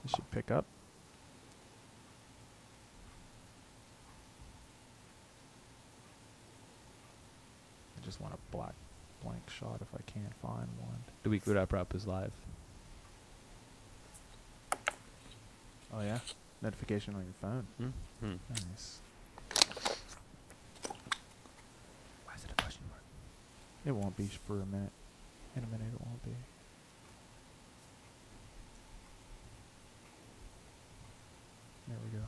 This should pick up. I just want a blank shot if I can find one. The weekly wrap is live. Oh yeah, notification on your phone. Mm-hmm. Nice. Why is it a question mark? It won't be for a minute. In a minute, it won't be. There we go.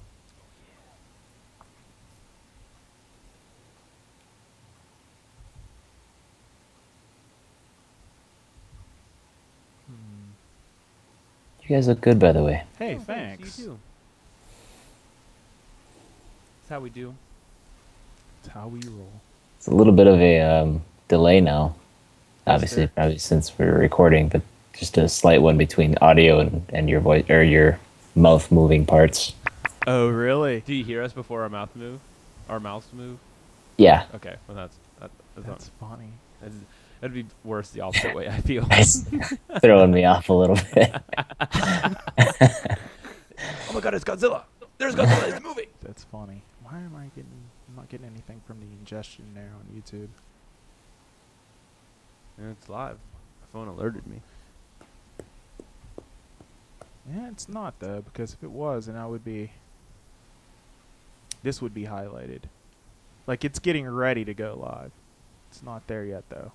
You guys look good, by the way. Hey, Oh, thanks. You too. That's how we do. That's how we roll. It's a little bit of a delay now. Is Obviously, there? probably since we're recording, but just a slight one between audio and your voice or your mouth moving parts. Oh, really? Do you hear us before our mouths move? Yeah. Okay. Well, That's funny. that'd be worse the opposite way. I feel. It's throwing me off a little bit. Oh my God! It's Godzilla. There's Godzilla. It's moving. That's funny. Why am I getting? I'm not getting anything from the ingestion there on YouTube. And it's live. My phone alerted me. Yeah, it's not though, because if it was, then I would be. This would be highlighted. Like it's getting ready to go live. It's not there yet though.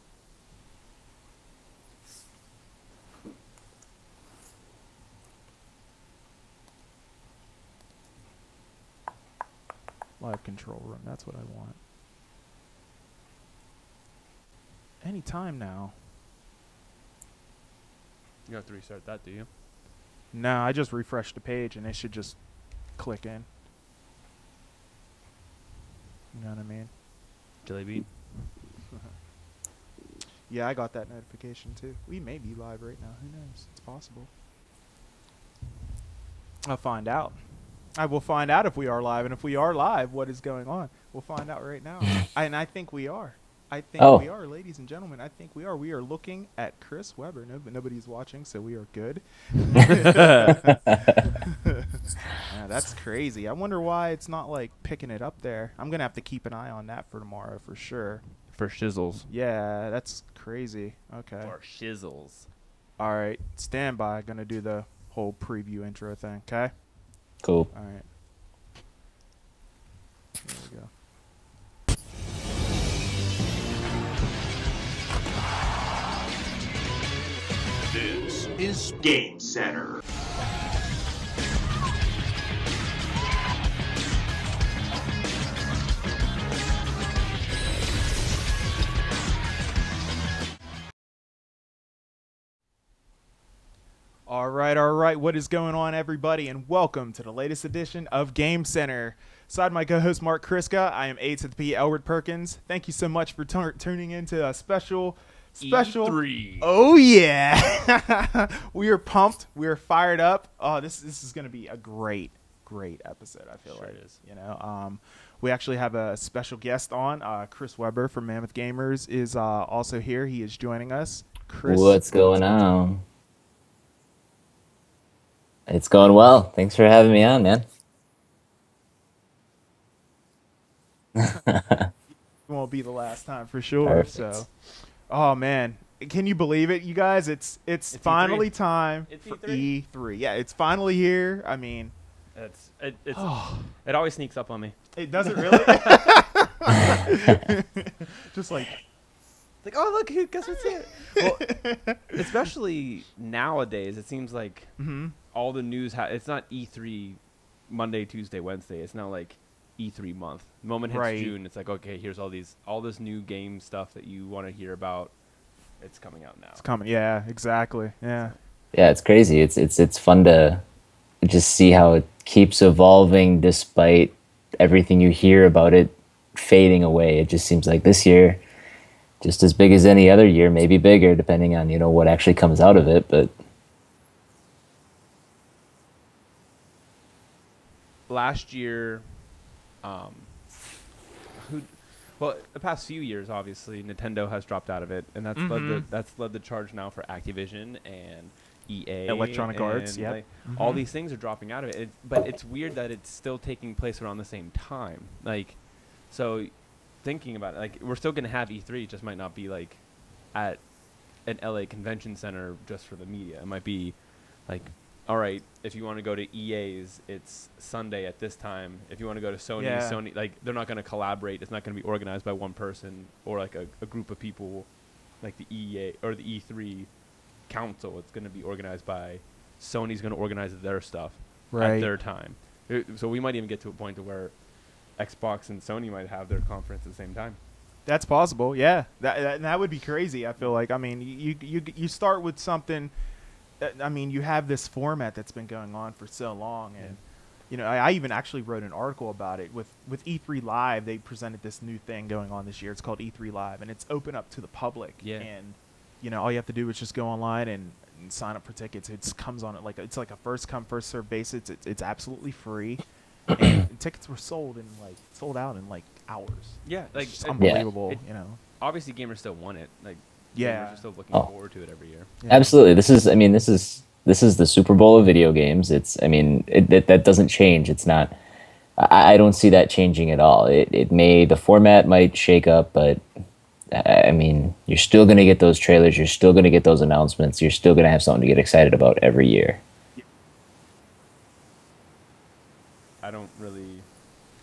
Live control room, that's what I want. Anytime now. You have to restart that, do you? No, I just refreshed the page and it should just click in. You know what I mean? Jelly bean. Yeah, I got that notification too. We may be live right now. Who knows? It's possible. I'll find out. I will find out if we are live, and if we are live, what is going on? We'll find out right now. And I think we are. I think we are, ladies and gentlemen. I think we are. We are looking at Chris Webber. No, but nobody's watching, so we are good. Yeah, that's crazy. I wonder why it's not like picking it up there. I'm gonna have to keep an eye on that for tomorrow for sure. For shizzles. Yeah, that's crazy. Okay. For shizzles. All right. Stand by. Gonna do the whole preview intro thing. Okay. Cool. All right. There we go. This is GamesCenter. All right. What is going on, everybody? And welcome to the latest edition of Game Center. Aside my co-host Mark Kriska, I am A to the P. Elwood Perkins. Thank you so much for tuning into a special. E3. Oh yeah, we are pumped. We are fired up. Oh, this is going to be a great episode. I feel Sure like it is. You know, we actually have a special guest on. Chris Webber from Mammoth Gamers is also here. He is joining us. Chris, What's going on? It's going well. Thanks for having me on, man. It won't be the last time for sure. Perfect. So, oh man, can you believe it, you guys? It's finally E3. time It's for E3. E3. Yeah, it's finally here. I mean, It always sneaks up on me. it doesn't really. Just like, Like, oh look, guess what's here? Well, especially nowadays, it seems like all the news. It's not E3 Monday, Tuesday, Wednesday. It's now like E3 month. The moment hits Right. June, it's like, okay, here's all this new game stuff that you want to hear about. It's coming out now. it's coming. Yeah, exactly. Yeah. Yeah, it's crazy. It's fun to just see how it keeps evolving despite everything you hear about it fading away. It just seems like this year, just as big as any other year, maybe bigger, depending on what actually comes out of it. But Last year, the past few years, obviously, Nintendo has dropped out of it, and that's led the charge now for Activision, and EA, Electronic Arts, and, yep. like, all these things are dropping out of it. But it's weird that it's still taking place around the same time. Like, so thinking about it, like, we're still gonna have E3, it just might not be like at an LA convention center just for the media. It might be like, all right, if you want to go to EA's, it's Sunday at this time. If you want to go to Sony, Yeah. Sony, like, they're not going to collaborate. It's not going to be organized by one person or like a group of people, like the EA or the E3 council. It's going to be organized by Sony's going to organize their stuff Right. at their time. So we might even get to a point to where Xbox and Sony might have their conference at the same time. That's possible. Yeah, that would be crazy. I feel like. I mean, you start with something. I mean, you have this format that's been going on for so long, and you know, I even actually wrote an article about it with E3 Live. They presented this new thing going on this year. It's called E3 Live, and it's open up to the public. Yeah. And you know, all you have to do is just go online and sign up for tickets. It comes on it like it's like a first come first served basis. It's absolutely free. And tickets were sold out in like hours. Yeah, like, It's just unbelievable. It- You know. obviously gamers still want it. Like, Yeah. gamers are still looking Oh. forward to it every year. Yeah. Absolutely. This is the Super Bowl of video games. That doesn't change. It's not. I don't see that changing at all. The format might shake up, but I mean, you're still going to get those trailers. You're still going to get those announcements. You're still going to have something to get excited about every year.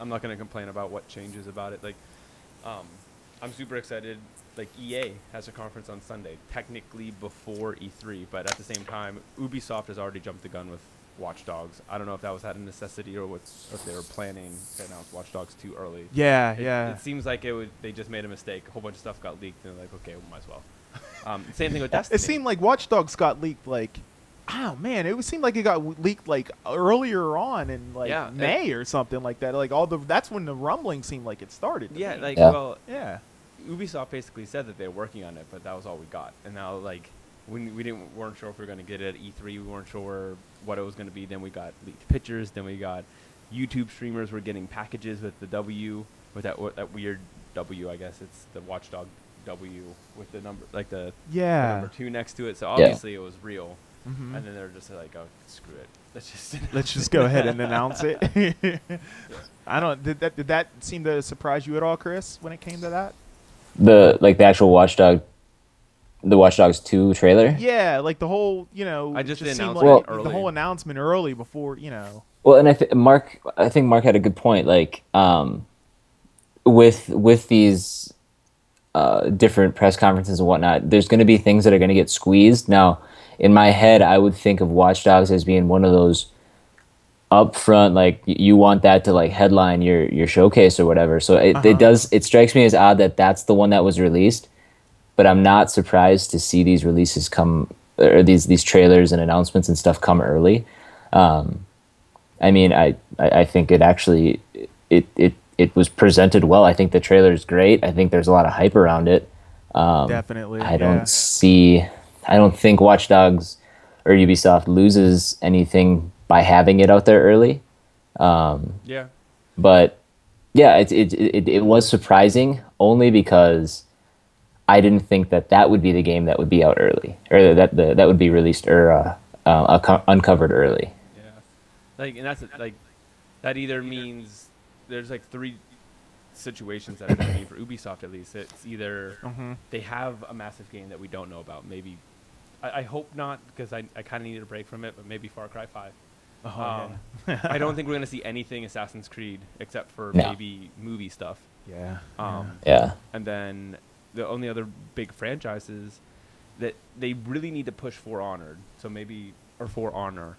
I'm not going to complain about what changes about it. Like, I'm super excited. Like, EA has a conference on Sunday, technically before E3, but at the same time, Ubisoft has already jumped the gun with Watch Dogs. I don't know if that was out of necessity or if they were planning to announce Watch Dogs too early. Yeah, It, yeah. It seems like they just made a mistake. A whole bunch of stuff got leaked, and they're like, okay, we might as well. Same thing with Destiny. It seemed like Watch Dogs got leaked like, oh man, it seemed like it got leaked like earlier on in like Yeah, May or something like that. Like that's when the rumbling seemed like it started. to Yeah, me. like, Yeah. well, yeah, Ubisoft basically said that they're working on it, but that was all we got. And now, like, we weren't sure if we were going to get it at E3. We weren't sure what it was going to be. Then we got leaked pictures. Then we got YouTube streamers were getting packages with the W, with that weird W. I guess it's the Watchdog W with the number, like the yeah. number 2 next to it. So obviously it was real. Mhm. And then they're just like, oh, screw it. Let's just go ahead and announce it. I don't. Did that seem to surprise you at all, Chris, when it came to that? The actual the Watch Dogs 2 trailer. Yeah, like the whole, you know, I just seemed announced like it early. the whole announcement early before, you know. Well, and I think Mark had a good point. Like, with these different press conferences and whatnot, there's going to be things that are going to get squeezed. Now, in my head, I would think of Watch Dogs as being one of those upfront, like you want that to like headline your showcase or whatever. So it strikes me as odd that that's the one that was released. But I'm not surprised to see these releases come, or these trailers and announcements and stuff come early. I mean, I think it actually it was presented well. I think the trailer is great. I think there's a lot of hype around it. Definitely. I don't think Watch Dogs or Ubisoft loses anything by having it out there early. Yeah. But yeah, it was surprising only because I didn't think that would be the game that would be out early, or that would be released or uncovered early. Yeah. Like, and that either means there's like 3 situations that are going to be for Ubisoft at least. It's either they have a massive game that we don't know about. Maybe, I hope not, because I kind of needed a break from it, but maybe Far Cry 5. I don't think we're going to see anything Assassin's Creed except for maybe movie stuff. Yeah. Yeah. And then the only other big franchises that they really need to push For Honor. So maybe, or For Honor.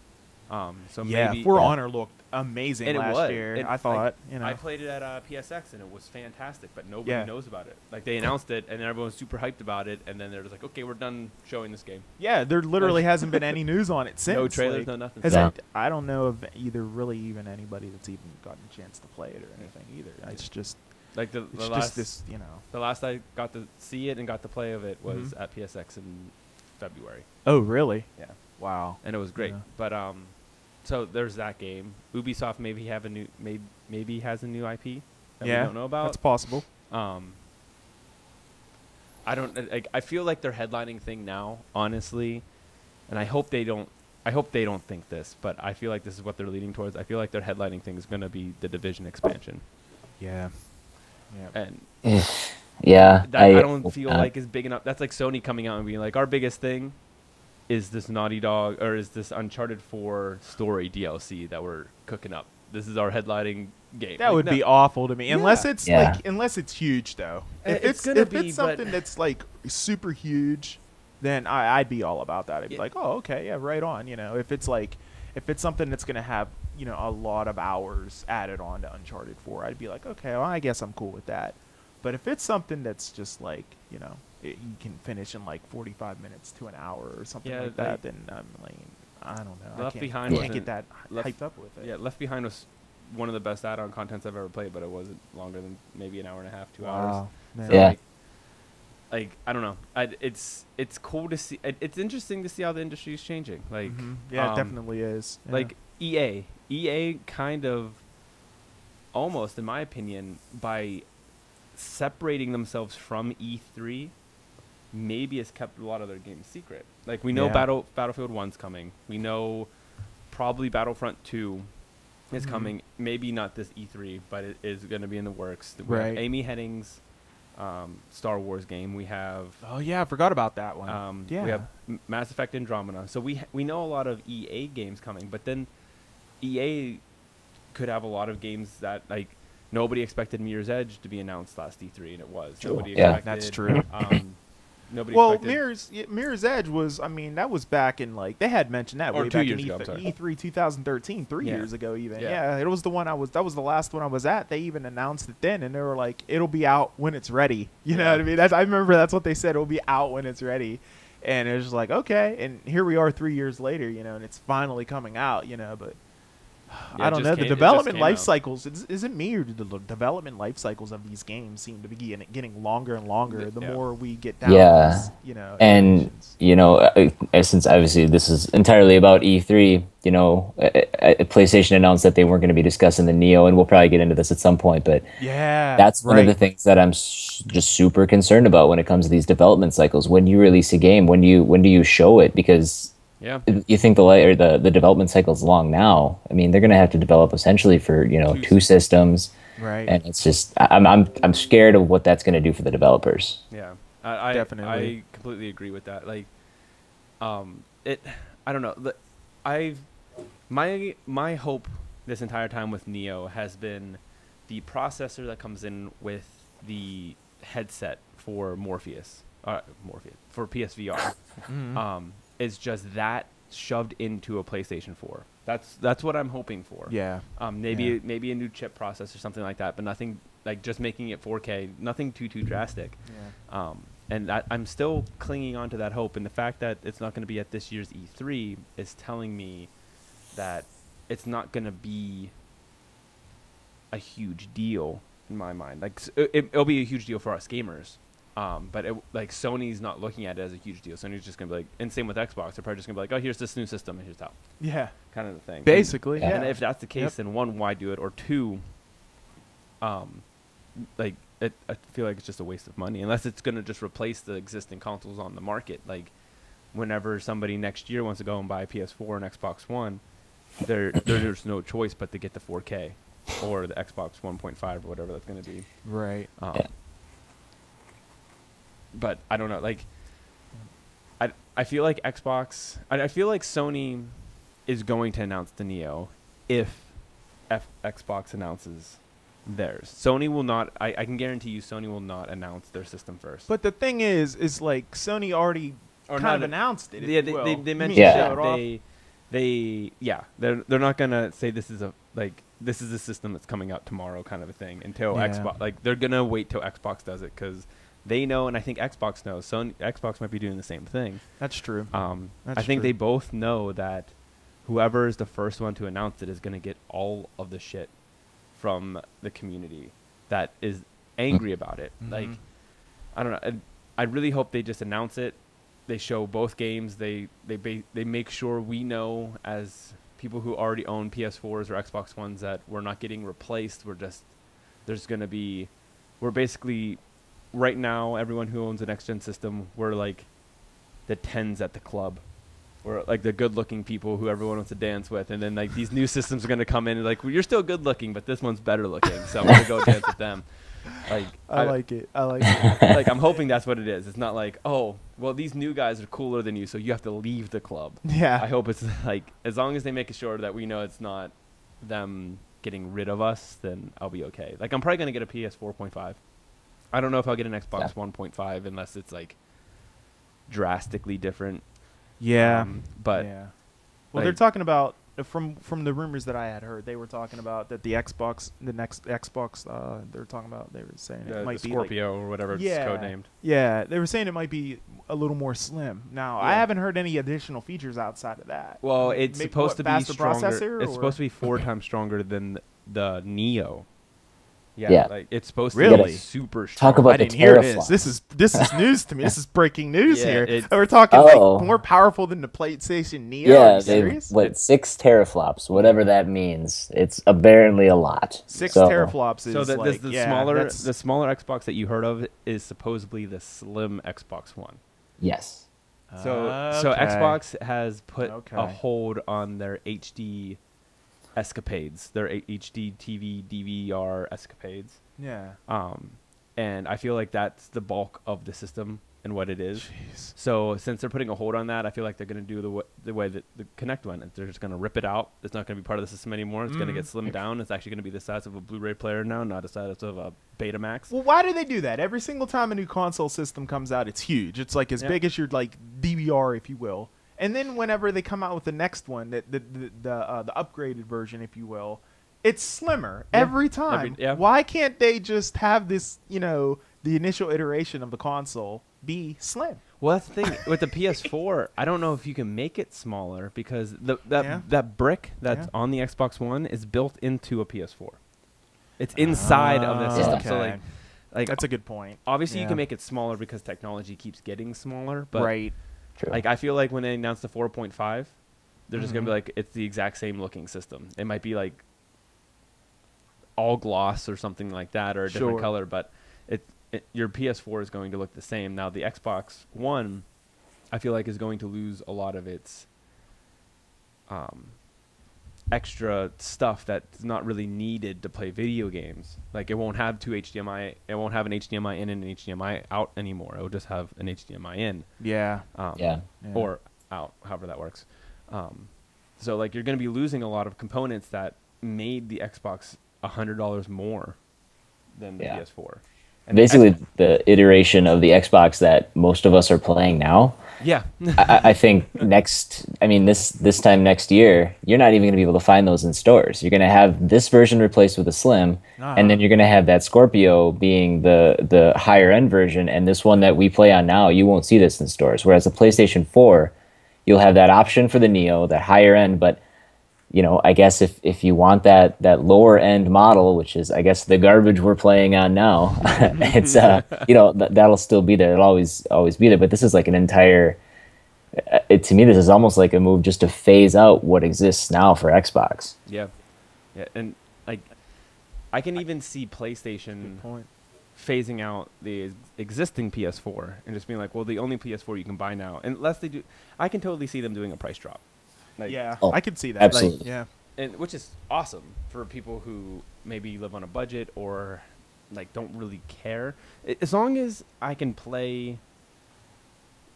Maybe For Honor looked amazing and last year. I thought, like, you know. I played it at PSX and it was fantastic, but nobody knows about it. Like, they announced it and everyone's super hyped about it, and then they're just like, okay, we're done showing this game. Yeah, there literally hasn't been any news on it since. No trailers, like, no nothing. I don't know of even anybody that's even gotten a chance to play it or anything either. It's just Like the it's last just this, you know. the last I got to see it and got to play of it was at PSX in February. Oh, really? Yeah. Wow. And it was great. Yeah. But so there's that game. Ubisoft maybe has a new IP that we don't know about. That's possible. I don't like. I feel like their headlining thing now, honestly, and I hope they don't. I hope they don't think this, but I feel like this is what they're leading towards. I feel like their headlining thing is going to be the division expansion, Yeah. and Yeah, that I I don't feel like is big enough. That's like Sony coming out and being like, our biggest thing is this Naughty Dog or is this Uncharted 4 story DLC that we're cooking up. This is our headlining game. That Like, would no. be awful to me, unless Yeah. it's Yeah. unless it's huge though. If It's it's gonna if be, it's but- something that's like super huge, then I'd be all about that. I'd be Yeah. like, oh, okay, yeah, right on. If it's something that's gonna have a lot of hours added on to Uncharted 4, I'd be like, okay, well, I guess I'm cool with that. But if it's something that's just like you can finish in like 45 minutes to an hour or something Yeah, like that, then I'm like, I don't know. Left I Behind can't wasn't- get that Left- hyped up with it. Yeah, Left Behind was one of the best add-on contents I've ever played, but it wasn't longer than maybe an hour and a half, 2 hours. Wow. Man. So, Yeah. like I don't know. It's cool to see. It's interesting to see how the industry is changing. Like, Yeah, it definitely is. Yeah. like EA kind of almost, in my opinion, by separating themselves from E3, maybe has kept a lot of their games secret. Like we know Yeah. Battlefield 1's coming. We know probably Battlefront 2 is Mhm. coming. Maybe not this E3, but it is going to be in the works. We have Right. Amy Hennig's Star Wars game. We have Oh yeah, I forgot about that one. Yeah. we have Mass Effect Andromeda. So we know a lot of EA games coming, but then EA could have a lot of games that like nobody expected Mirror's Edge to be announced last E3, and it was. True. Nobody Yeah. expected, That's true. Nobody Well, expected. Mirror's Edge was, that was back in like they had mentioned that Or way 2 back years in ago, I'm sorry. E3 2013, 3 Yeah. years ago even. Yeah. Yeah, it was the one that was the last one I was at. They even announced it then, and they were like, "It'll be out when it's ready." You know Yeah. what I mean? I remember that's what they said. It'll be out when it's ready, and it was just like, okay. And here we are 3 years later, and it's finally coming out. But Yeah, I it don't just know. came- The it just development came life out. cycles is it me, or do the development life cycles of these games seem to be getting longer and longer the Yeah. more we get down? Yeah. These, and iterations? since obviously this is entirely about E3, PlayStation announced that they weren't going to be discussing the Neo, and we'll probably get into this at some point, but Yeah, that's one of the right. things that I'm just super concerned about when it comes to these development cycles. When you release a game, when do you show it? Because Yeah. you think the development cycle's long now. I mean, they're going to have to develop essentially for two systems, Right. and it's just I'm scared of what that's going to do for the developers. Yeah, I Definitely. I completely agree with that. Like, I don't know. My hope this entire time with Neo has been the processor that comes in with the headset for Morpheus for PSVR. Mhm. Is just that shoved into a PlayStation 4. That's what I'm hoping for. Yeah. Maybe a new chip processor, something like that, but nothing like just making it 4K. Nothing too drastic. Yeah. And I'm still clinging on to that hope. And the fact that it's not going to be at this year's E3 is telling me that it's not going to be a huge deal in my mind. Like it'll be a huge deal for us gamers. But Sony's not looking at it as a huge deal. Sony's just going to be like, and same with Xbox. They're probably just going to be like, oh, here's this new system and here's how. Yeah. Kind of the thing. Basically. Yeah. Yeah. And if that's the case, Yep. then one, why do it? Or two, I feel like it's just a waste of money unless it's going to just replace the existing consoles on the market. Like, whenever somebody next year wants to go and buy a PS4 and Xbox One, there's no choice but to get the 4K or the Xbox 1.5 or whatever that's going to be. Right. Yeah. But I don't know. Like, I feel like Xbox. I feel like Sony is going to announce the Neo if Xbox announces theirs. Sony will not. I can guarantee you, Sony will not announce their system first. But the thing is like Sony already Or kind of not- announced it. if yeah, you will. they You mentioned mean Yeah. show it off? they're not gonna say this is a system that's coming out tomorrow kind of a thing until Yeah. Xbox. Like they're gonna wait till Xbox does it because they know, and I think Xbox knows. Xbox might be doing the same thing. That's true. I think they both know that whoever is the first one to announce it is going to get all of the shit from the community that is angry about it. Mhm. Like, I don't know. I really hope they just announce it. They show both games. They make sure we know as people who already own PS4s or Xbox Ones that we're not getting replaced. We're basically right now, everyone who owns a next gen system, we're like the 10s at the club. We're like the good-looking people who everyone wants to dance with, and then like these new systems are gonna come in and like, well, you're still good-looking, but this one's better-looking, so I'm gonna go dance with them. Like I like it. I like it. like I'm hoping that's what it is. It's not like, oh, well, these new guys are cooler than you, so you have to leave the club. Yeah. I hope it's like, as long as they make sure that we know it's not them getting rid of us, then I'll be okay. Like I'm probably gonna get a PS 4.5. I don't know if I'll get an Xbox 1.5 unless it's like drastically different. Yeah. But yeah. Well, like, they're talking about from the rumors that I had heard, they were talking about that the next Xbox, they were saying it might the be Scorpio or whatever it's codenamed. Yeah, they were saying it might be a little more slim. Now, I haven't heard any additional features outside of that. Well, it's supposed to be faster stronger. processor, it's supposed to be 4 times stronger than the Neo. Yeah. Like it's supposed Really? to be super strong. Talk about I the didn't hear teraflops. this is news to me. This is breaking news Yeah, here. it's- We're talking Oh. like more powerful than the PlayStation Neo. Are Yeah, you serious? 6 teraflops, whatever that means. It's apparently a lot. 6 So, teraflops is So like the smaller Xbox that you heard of is supposedly the slim Xbox One. Yes. So Okay. Xbox has put Okay. a hold on their HD escapades, their HD TV DVR escapades. Yeah. And I feel like that's the bulk of the system and what it is. Jeez. So since they're putting a hold on that, I feel like they're going to do the way that the Kinect went. They're just going to rip it out. It's not going to be part of the system anymore. It's going to get slimmed down. It's actually going to be the size of a Blu-ray player now, not the size of a Betamax. Well, why do they do that? Every single time a new console system comes out, it's huge. It's like as big as your like DVR, if you will. And then whenever they come out with the next one, the upgraded version, if you will, it's slimmer every time. Why can't they just have this, the initial iteration of the console be slim? Well, that's the thing with the PS4. I don't know if you can make it smaller because that brick that's on the Xbox One is built into a PS4. It's inside of the system. Okay. So like That's a good point. obviously you can make it smaller because technology keeps getting smaller. But right. True. like I feel like when they announced the 4.5, they're just gonna be like, it's the exact same looking system. It might be like all gloss or something like that, or a different color, but your PS4 is going to look the same. Now the Xbox One, I feel like, is going to lose a lot of its extra stuff that's not really needed to play video games. Like it won't have it won't have an HDMI in and an HDMI out anymore. It will just have an HDMI in. Yeah. Or out, however that works. So like you're going to be losing a lot of components that made the Xbox $100 more than the PS4. And basically, the iteration of the Xbox that most of us are playing now. Yeah. I think this time next year, you're not even going to be able to find those in stores. You're going to have this version replaced with a Slim, and then you're going to have that Scorpio being the higher end version, and this one that we play on now, you won't see this in stores. Whereas the PlayStation 4, you'll have that option for the Neo, that higher end, but I guess if you want that lower end model, which is I guess the garbage we're playing on now, it's that'll still be there. It'll always be there. But this is like an entire. To me, this is almost like a move just to phase out what exists now for Xbox. Yeah, and like I can even see PlayStation phasing out the existing PS4 and just being like, well, the only PS4 you can buy now, unless they do, I can totally see them doing a price drop. Like, I could see that. Absolutely. And which is awesome for people who maybe live on a budget or like don't really care. As long as I can play,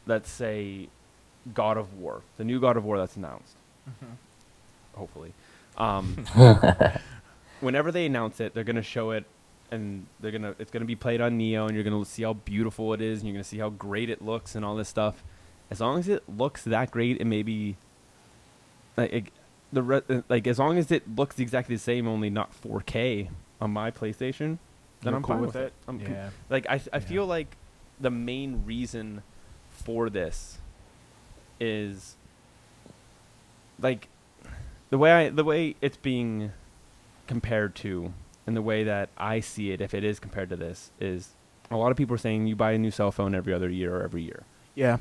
let's say, God of War, the new God of War that's announced. Hopefully, whenever they announce it, they're gonna show it, and it's gonna be played on Neo, and you're gonna see how beautiful it is, and you're gonna see how great it looks and all this stuff. As long as it looks that great, and maybe as long as it looks exactly the same, only not 4K on my PlayStation, then I'm cool fine with with it. I feel like the main reason for this is like the way it's being compared to, and the way that I see it, if it is compared to this, is a lot of people are saying you buy a new cell phone every other year or every year. Yeah.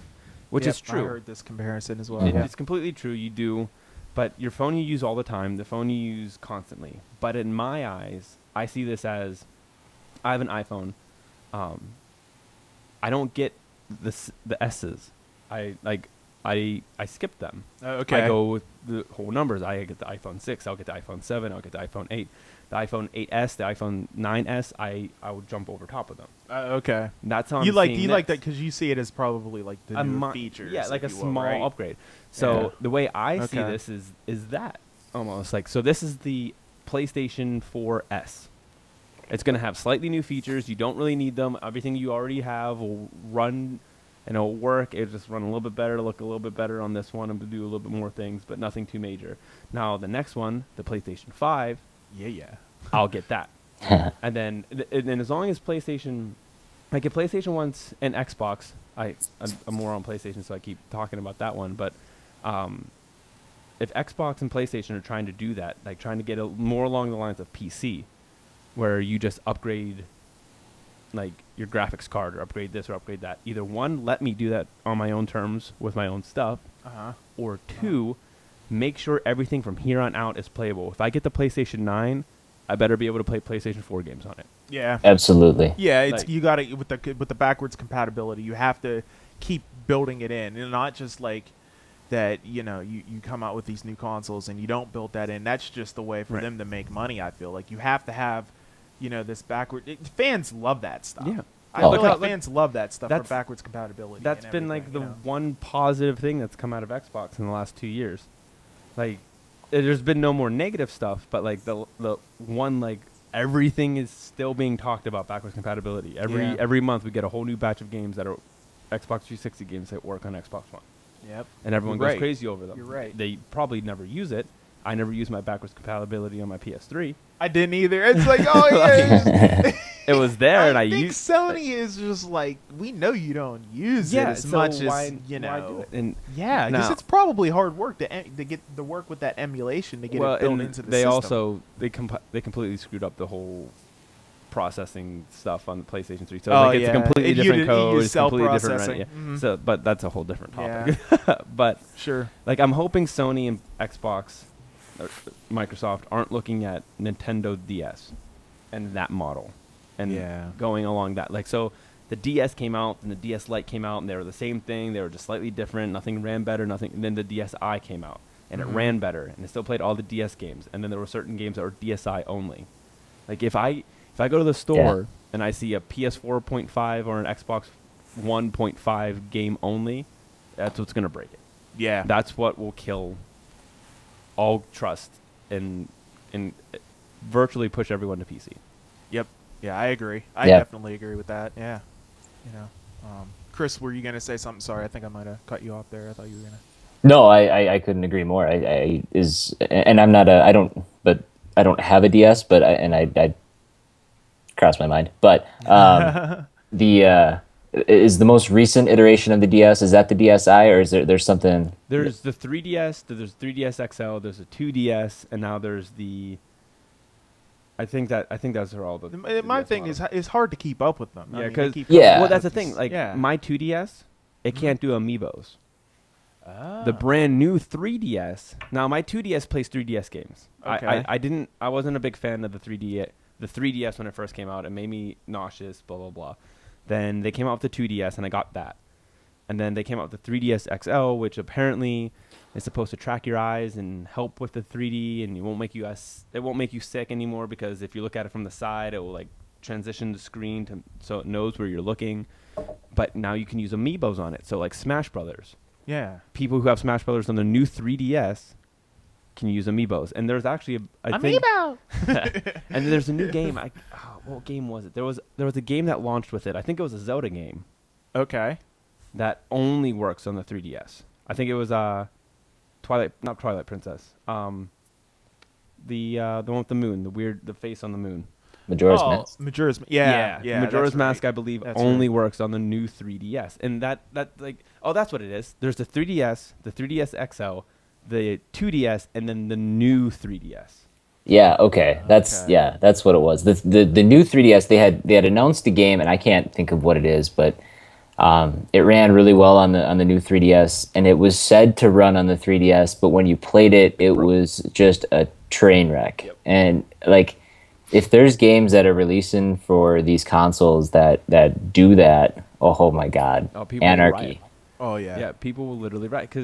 Which is true. I heard this comparison as well. It's completely true. You do. But your phone you use all the time, the phone you use constantly. But in my eyes, I see this as, I have an iPhone. I don't get the S's. I skip them. Okay. I go with the whole numbers. I get the iPhone 6. I'll get the iPhone 7. I'll get the iPhone 8. The iPhone 8s, the iPhone 9s, I would jump over top of them. Okay. And that's how You I'm like seeing you like that this. because you see it as probably like the new features. Yeah, like a if you will, small right? upgrade. So Yeah. the way I see Okay. this is that almost like, so this is the PlayStation 4S. It's going to have slightly new features. You don't really need them. Everything you already have will run and it'll work. It'll just run a little bit better, look a little bit better on this one, and do a little bit more things, but nothing too major. Now the next one, the PlayStation 5, Yeah. I'll get that. And then as long as PlayStation, like if PlayStation once and Xbox, I'm more on PlayStation, so I keep talking about that one. But if Xbox and PlayStation are trying to do that, like trying to get more along the lines of PC, where you just upgrade like your graphics card or upgrade this or upgrade that, either one, let me do that on my own terms with my own stuff, or two, make sure everything from here on out is playable. If I get the PlayStation 9, I better be able to play PlayStation 4 games on it. Yeah. Absolutely. Yeah, it's Like- you got to with the backwards compatibility. You have to keep building it in, and not just like that. You come out with these new consoles and you don't build that in. That's just the way for Right. them to make money. I feel like you have to have, this backward. Fans love that stuff. Yeah. I Oh, feel yeah. like fans love that stuff for That's- backwards compatibility. That's and been like everything, the one positive thing that's come out of Xbox in the last 2 years. Like, there's been no more negative stuff, but like the one, like everything is still being talked about backwards compatibility. Yeah. Every month we get a whole new batch of games that are Xbox 360 games that work on Xbox One, Yep. and everyone You're goes right. crazy over them. You're right. They probably never use it. I never use my backwards compatibility on my PS3. I didn't either. It's like, oh yeah. It was there, and I think used. Sony is just like, we know you don't use it as so much why, as why do it? And Yeah, because Now- it's probably hard work to get the work with that emulation to get it built and into the they system. also they completely screwed up the whole processing stuff on the PlayStation 3. So Oh, like it's yeah. a completely It used- different it code. used It's completely different. self-processing. Yeah. Mhm. So, but that's a whole different topic. But Sure. like I'm hoping Sony and Xbox, or Microsoft aren't looking at Nintendo DS and that model, and Yeah. going along that. Like so, the DS came out and the DS Lite came out, and they were the same thing. They were just slightly different. Nothing ran better. Nothing. And then the DSi came out, and Mhm. it ran better, and it still played all the DS games. And then there were certain games that were DSi only. Like if I go to the store and I see a PS4.5 or an Xbox 1.5 game only, that's what's gonna break it. Yeah. That's what will kill all trust and virtually push everyone to PC. Yep. Yeah, I agree. I Yeah. definitely agree with that. Yeah. Chris, were you gonna say something? Sorry, I think I might have cut you off there. I thought you were gonna. No, I couldn't agree more. And I'm not I don't have a DS, but I crossed my mind. But is the most recent iteration of the DS, is that the DSi, or is there's something? There's the 3DS, there's 3DS XL, there's a 2DS, and now there's the. I think those are all the. My DS thing models. is, it's hard to keep up with them. Yeah, I mean, 'cause- they keep Yeah. coming Well, out that's the with thing. these- Like yeah. my 2DS, it can't do amiibos. Ah. The brand new 3DS. Now my 2DS plays 3DS games. Okay. I wasn't a big fan of the 3DS when it first came out. It made me nauseous. Blah blah blah. Then they came out with the 2DS, and I got that. And then they came out with the 3DS XL, which apparently is supposed to track your eyes and help with the 3D, and it won't make you sick anymore, because if you look at it from the side, it will like transition the screen so it knows where you're looking. But now you can use amiibos on it. So like Smash Brothers. Yeah. People who have Smash Brothers on the new 3DS can use amiibos. And there's actually Amiibo. and there's a new game. What game was it? There was a game that launched with it. I think it was a Zelda game Okay. that only works on the 3DS. I think it was not Twilight Princess. The one with the moon, the face on the moon. Majora's Mask. Majora's. Yeah. Yeah. Majora's that's Mask, right. I believe, That's only right. works on the new 3DS, and that's what it is. There's the 3DS, the 3DS XL, the 2DS, and then the new 3DS. Yeah, okay. That's what it was. The new 3DS, they had announced a game, and I can't think of what it is, but it ran really well on the new 3DS, and it was said to run on the 3DS, but when you played it, it was just a train wreck. Yep. And like, if there's games that are releasing for these consoles that do that, oh my god, Oh, people will anarchy. riot. Oh yeah. Yeah, people will literally write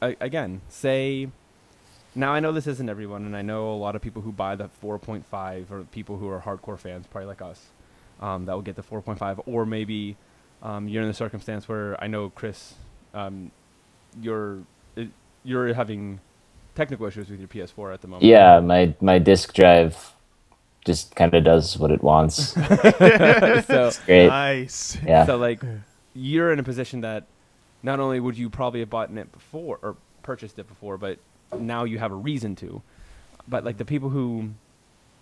again, say. Now I know this isn't everyone, and I know a lot of people who buy the 4.5 or people who are hardcore fans, probably like us, that will get the 4.5, or maybe you're in the circumstance where I know Chris, you're having technical issues with your PS4 at the moment. Yeah, my disk drive just kind of does what it wants. So It's great. Nice. Yeah. So like, you're in a position that not only would you probably have bought it before or purchased it before, but now you have a reason to. But like the people who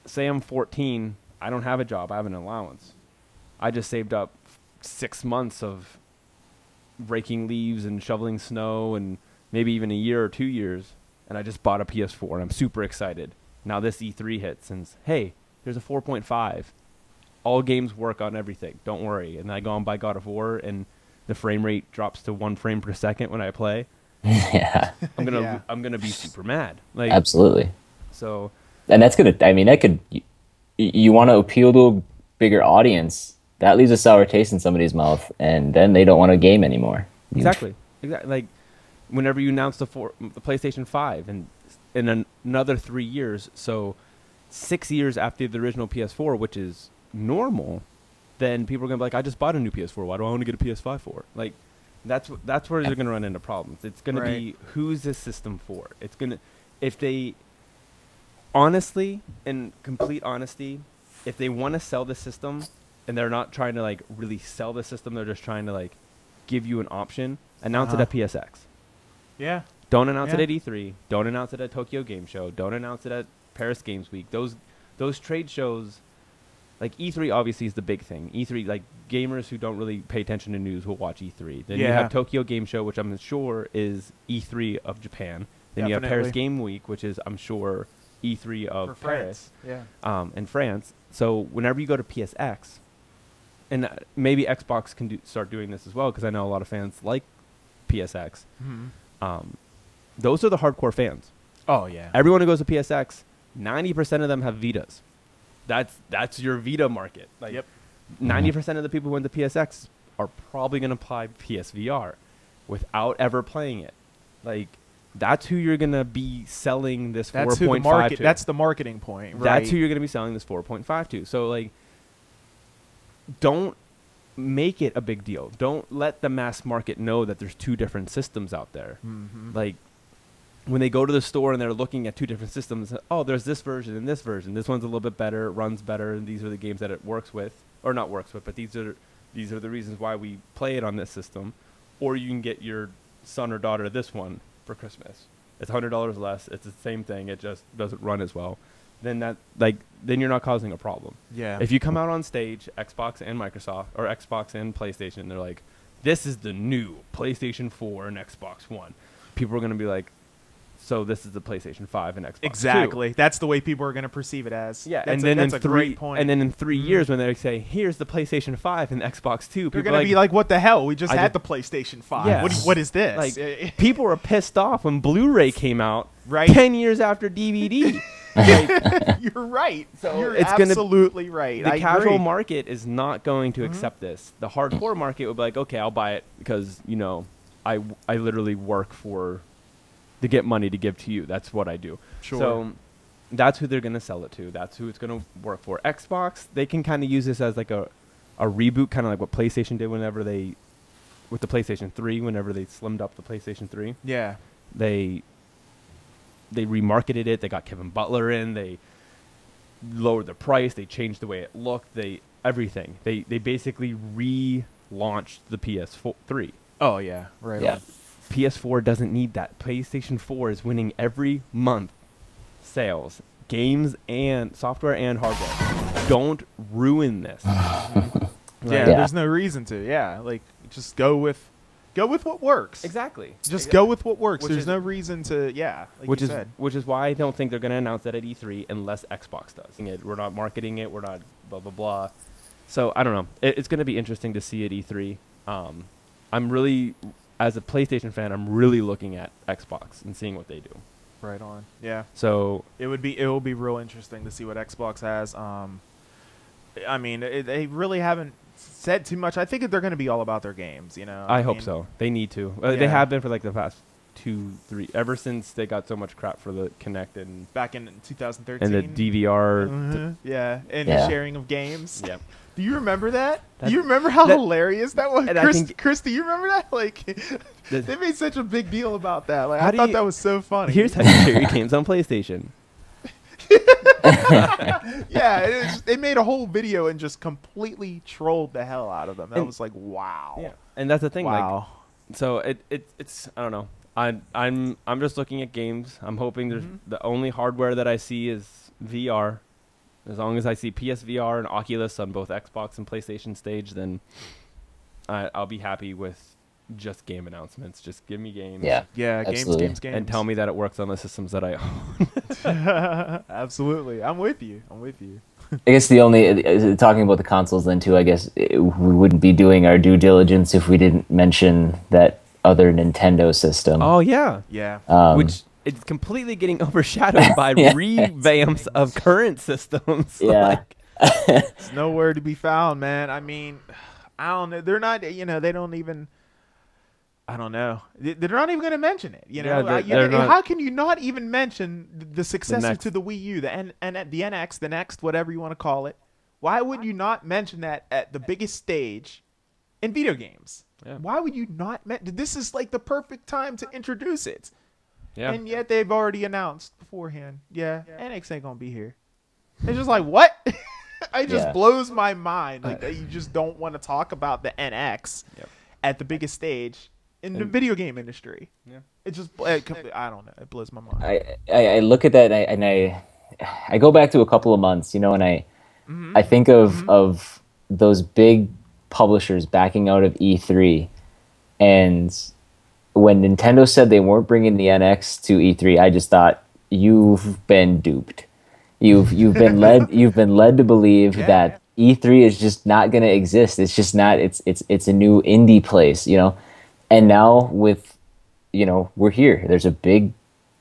say I'm 14, I don't have a job, I have an allowance. I just saved up 6 months of raking leaves and shoveling snow and maybe even a year or 2 years, and I just bought a PS4 and I'm super excited. Now this E3 hits and hey, there's a 4.5. All games work on everything. Don't worry. And I go and buy God of War and the frame rate drops to 1 frame per second when I play. Yeah. I'm gonna be super mad. Like Absolutely. so. And that's gonna. I mean, that could. You want to appeal to a bigger audience. That leaves a sour taste in somebody's mouth, and then they don't want to game anymore. Exactly. Like whenever you announce the PlayStation 5, and in another 3 years, so 6 years after the original PS4, which is normal, then people are gonna be like, I just bought a new PS4. Why do I want to get a PS5 for? Like, that's where they're gonna run into problems. It's gonna be, who's this system for? It's gonna, if they, honestly, in complete honesty, if they want to sell the system and they're not trying to like really sell the system, they're just trying to like give you an option, announce it at PSX. Yeah. Don't announce it at E3. Don't announce it at Tokyo Game Show. Don't announce it at Paris Games Week. Those trade shows, like E3 obviously is the big thing. E3, like gamers who don't really pay attention to news will watch E3. Then you have Tokyo Game Show, which I'm sure is E3 of Japan. Then you have Paris Game Week, which is, I'm sure, E3 of Paris. And France. So whenever you go to PSX, and maybe Xbox can start doing this as well, because I know a lot of fans like PSX. Those are the hardcore fans. Oh yeah. Everyone who goes to PSX, 90% of them have Vitas. That's your Vita market. Like 90% of the people who went to PSX are probably going to apply PSVR without ever playing it. Like, that's who you're going to be selling this 4.5 to. That's the marketing point, right? That's who you're going to be selling this 4.5 to. So, like, don't make it a big deal. Don't let the mass market know that there's two different systems out there. Like, when they go to the store and they're looking at two different systems, oh, there's this version and this version. This one's a little bit better, runs better, and these are the games that it works with, or not works with, but these are the reasons why we play it on this system. Or you can get your son or daughter this one for Christmas. It's $100 less. It's the same thing. It just doesn't run as well. Then you're not causing a problem. Yeah. If you come out on stage, Xbox and Microsoft, or Xbox and PlayStation, and they're like, this is the new PlayStation 4 and Xbox One, people are going to be like, so this is the PlayStation 5 and Xbox 2. Exactly. That's the way people are going to perceive it as. Yeah, that's a great point. And then in 3 years, when they say, here's the PlayStation 5 and Xbox 2, they're going to be like, what the hell? We just had the PlayStation 5. Yeah. What is this? Like, people were pissed off when Blu-ray came out 10 years after DVD. You're right. So you're it's absolutely right. The casual market is not going to accept this. The hardcore market will be like, okay, I'll buy it because, I literally work to get money to give to you. That's what I do. Sure. So that's who they're going to sell it to. That's who it's going to work for. Xbox, they can kind of use this as like a reboot, kind of like what PlayStation did with the PlayStation 3, whenever they slimmed up the PlayStation 3. Yeah. They remarketed it. They got Kevin Butler in. They lowered the price. They changed the way it looked. Everything. They basically relaunched the PS3. Oh yeah. Right. Yeah. PS4 doesn't need that. PlayStation 4 is winning every month sales, games and software and hardware. Don't ruin this. There's no reason to. Yeah, like just go with what works. Exactly. Just go with what works. There's no reason to. Yeah, like which you is said. which is why I don't think they're going to announce that at E3 unless Xbox does. We're not marketing it. We're not blah blah blah. So I don't know. It's going to be interesting to see at E3. I'm really, as a PlayStation fan, I'm really looking at Xbox and seeing what they do. Right on. Yeah. So it will be real interesting to see what Xbox has. I mean, they really haven't said too much. I think they're going to be all about their games. You know. I hope mean, so. They need to. Yeah. They have been for like the past 2-3 ever since they got so much crap for the Kinect and back in 2013. and the DVR. Yeah, and Yeah. sharing of games. Yep. Do you remember that? That- Do you remember how that- hilarious that was? and I Chris, think- do you remember that? Like, they made such a big deal about that. Like, How I do thought you- that was so funny. Here's how you share your games on PlayStation. Yeah, they made a whole video and just completely trolled the hell out of them. That And- was like, wow. Yeah, and that's the thing. Wow. Like, so it's I don't know. I'm just looking at games. I'm hoping there's the only hardware that I see is VR. As long as I see PSVR and Oculus on both Xbox and PlayStation stage, then I'll be happy with just game announcements. Just give me games. Yeah. Yeah, Absolutely. games. And tell me that it works on the systems that I own. Absolutely. I'm with you. I guess the only talking about the consoles then too. I guess we wouldn't be doing our due diligence if we didn't mention that other Nintendo system. Oh yeah, Yeah. which it's completely getting overshadowed by Yeah. revamps of current systems. Yeah. Like, It's nowhere to be found, man. I mean, I don't know. They're not, they don't even, I don't know. They're not even going to mention it. You Yeah, know, they're not- how can you not even mention the successor next. to the Wii U, the NX, the next, whatever you want to call it? Why would you not mention that at the biggest stage in video games? Yeah. Why would you not? This is like the perfect time to introduce it. yeah. And yet they've already announced beforehand. Yeah, NX ain't gonna be here. It's just like, what? It just Yeah. blows my mind. Like that you just don't want to talk about the NX Yep. at the biggest stage in the And- video game industry. Yeah. It just, I don't know. It blows my mind. I look at that and I go back to a couple of months, and I think of those big publishers backing out of E3, and when Nintendo said they weren't bringing the NX to E3, I just thought you've been duped. You've been led to believe Yeah. that E3 is just not going to exist. It's just not. It's a new indie place, And now with, we're here. There's a big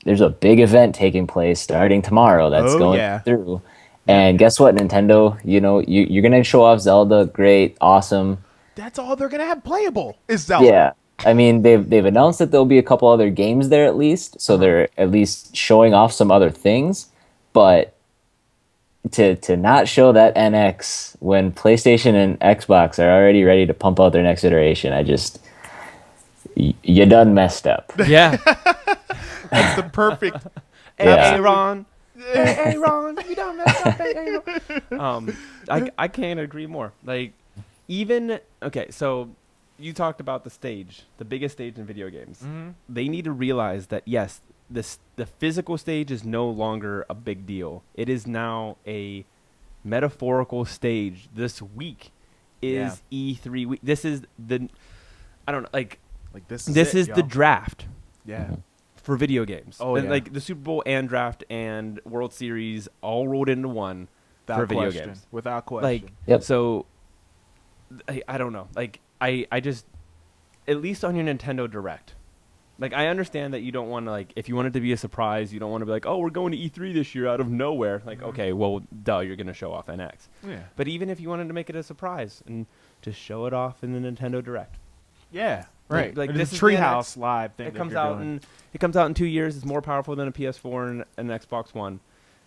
event taking place starting tomorrow that's Oh, going yeah. through. And guess what, Nintendo? You're gonna show off Zelda. Great, awesome. That's all they're gonna have playable is Zelda. Yeah. I mean, they've announced that there'll be a couple other games there at least, so they're at least showing off some other things. But to not show that NX when PlayStation and Xbox are already ready to pump out their next iteration, you done messed up. Yeah. That's the perfect. Yeah. Aaron. Hey, Ron, you done messed up, hey, Aaron. I can't agree more. Like, okay, so you talked about the biggest stage in video games. They need to realize that, yes, the physical stage is no longer a big deal. It is now a metaphorical stage. This week is E3 week. This is I don't know, like This this is it, the yo. draft Yeah. for video games. Oh, And yeah. like the Super Bowl and draft and World Series all rolled into one for Without video question. games. Without question. Like, Yep. so I don't know. Like, I just, at least on your Nintendo Direct, like, I understand that you don't want to, like, if you want it to be a surprise, you don't want to be like, oh, we're going to E3 this year out of nowhere. Like, okay, well, duh, you're going to show off NX. Yeah. But even if you wanted to make it a surprise and just show it off in the Nintendo Direct. Yeah. Right. Like, Or this the is the Treehouse NX. Live thing. It that comes you're out doing. in 2 years. It's more powerful than a PS4 and an Xbox One.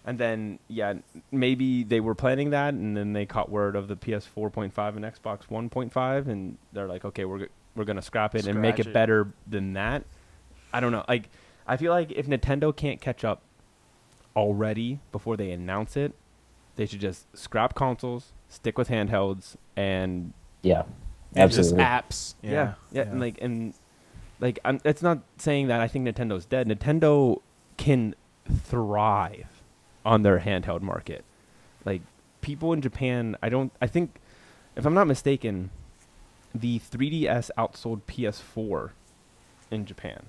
And then, yeah, maybe they were planning that, and then they caught word of the PS 4.5 and Xbox 1.5, and they're like, okay, we're gonna scrap it and make Scratch it it. better than that. I don't know. Like, I feel like if Nintendo can't catch up already before they announce it, they should just scrap consoles, stick with handhelds, and Yeah. And just Absolutely. apps. yeah. And it's not saying that I think Nintendo's dead. Nintendo can thrive on their handheld market. Like, people in Japan, I think, if I'm not mistaken, the 3DS outsold PS4 in Japan.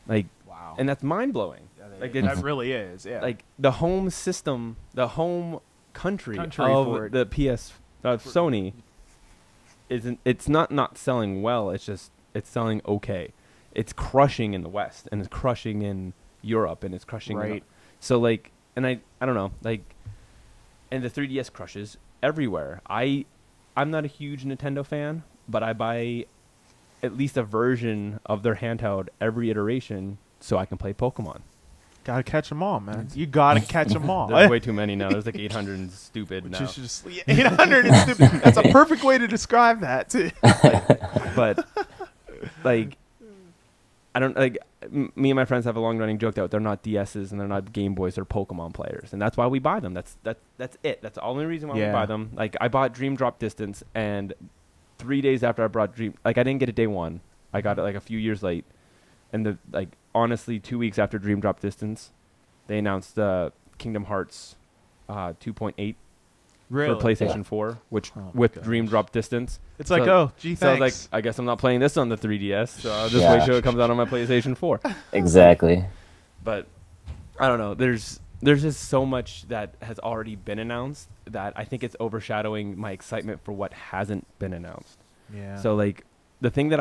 Like, Wow. and that's mind blowing. Like, it's, that really is. Yeah. like the home system, the home country Country of for it. the PS Sony it's not selling well. It's just it's selling okay. It's crushing in the West and it's crushing in Europe and it's crushing. Right. So like, and I don't know, like, and the 3DS crushes everywhere. I I'm not a huge Nintendo fan, but I buy at least a version of their handheld every iteration so I can play Pokemon. Gotta catch them all, man. You gotta catch them all. There's way too many now. There's like 800 and stupid Which now. is just 800 is stupid. That's a perfect way to describe that, too. But like, I don't like. Me and my friends have a long running joke that they're not DSs and they're not Game Boys. They're Pokemon players, and that's why we buy them. That's it. That's the only reason why we buy them. Like, I bought Dream Drop Distance, and 3 days after I brought I didn't get it day one. I got it like a few years late, and honestly, 2 weeks after Dream Drop Distance, they announced Kingdom Hearts 2.8 Really? for PlayStation 4, which Oh my with gosh. Dream Drop Distance. It's like, oh, gee, So I was thanks. like, I guess I'm not playing this on the 3DS, so I'll just Yeah. wait till it comes out on my PlayStation 4. Exactly. But I don't know. There's just so much that has already been announced that I think it's overshadowing my excitement for what hasn't been announced. Yeah. So like the thing that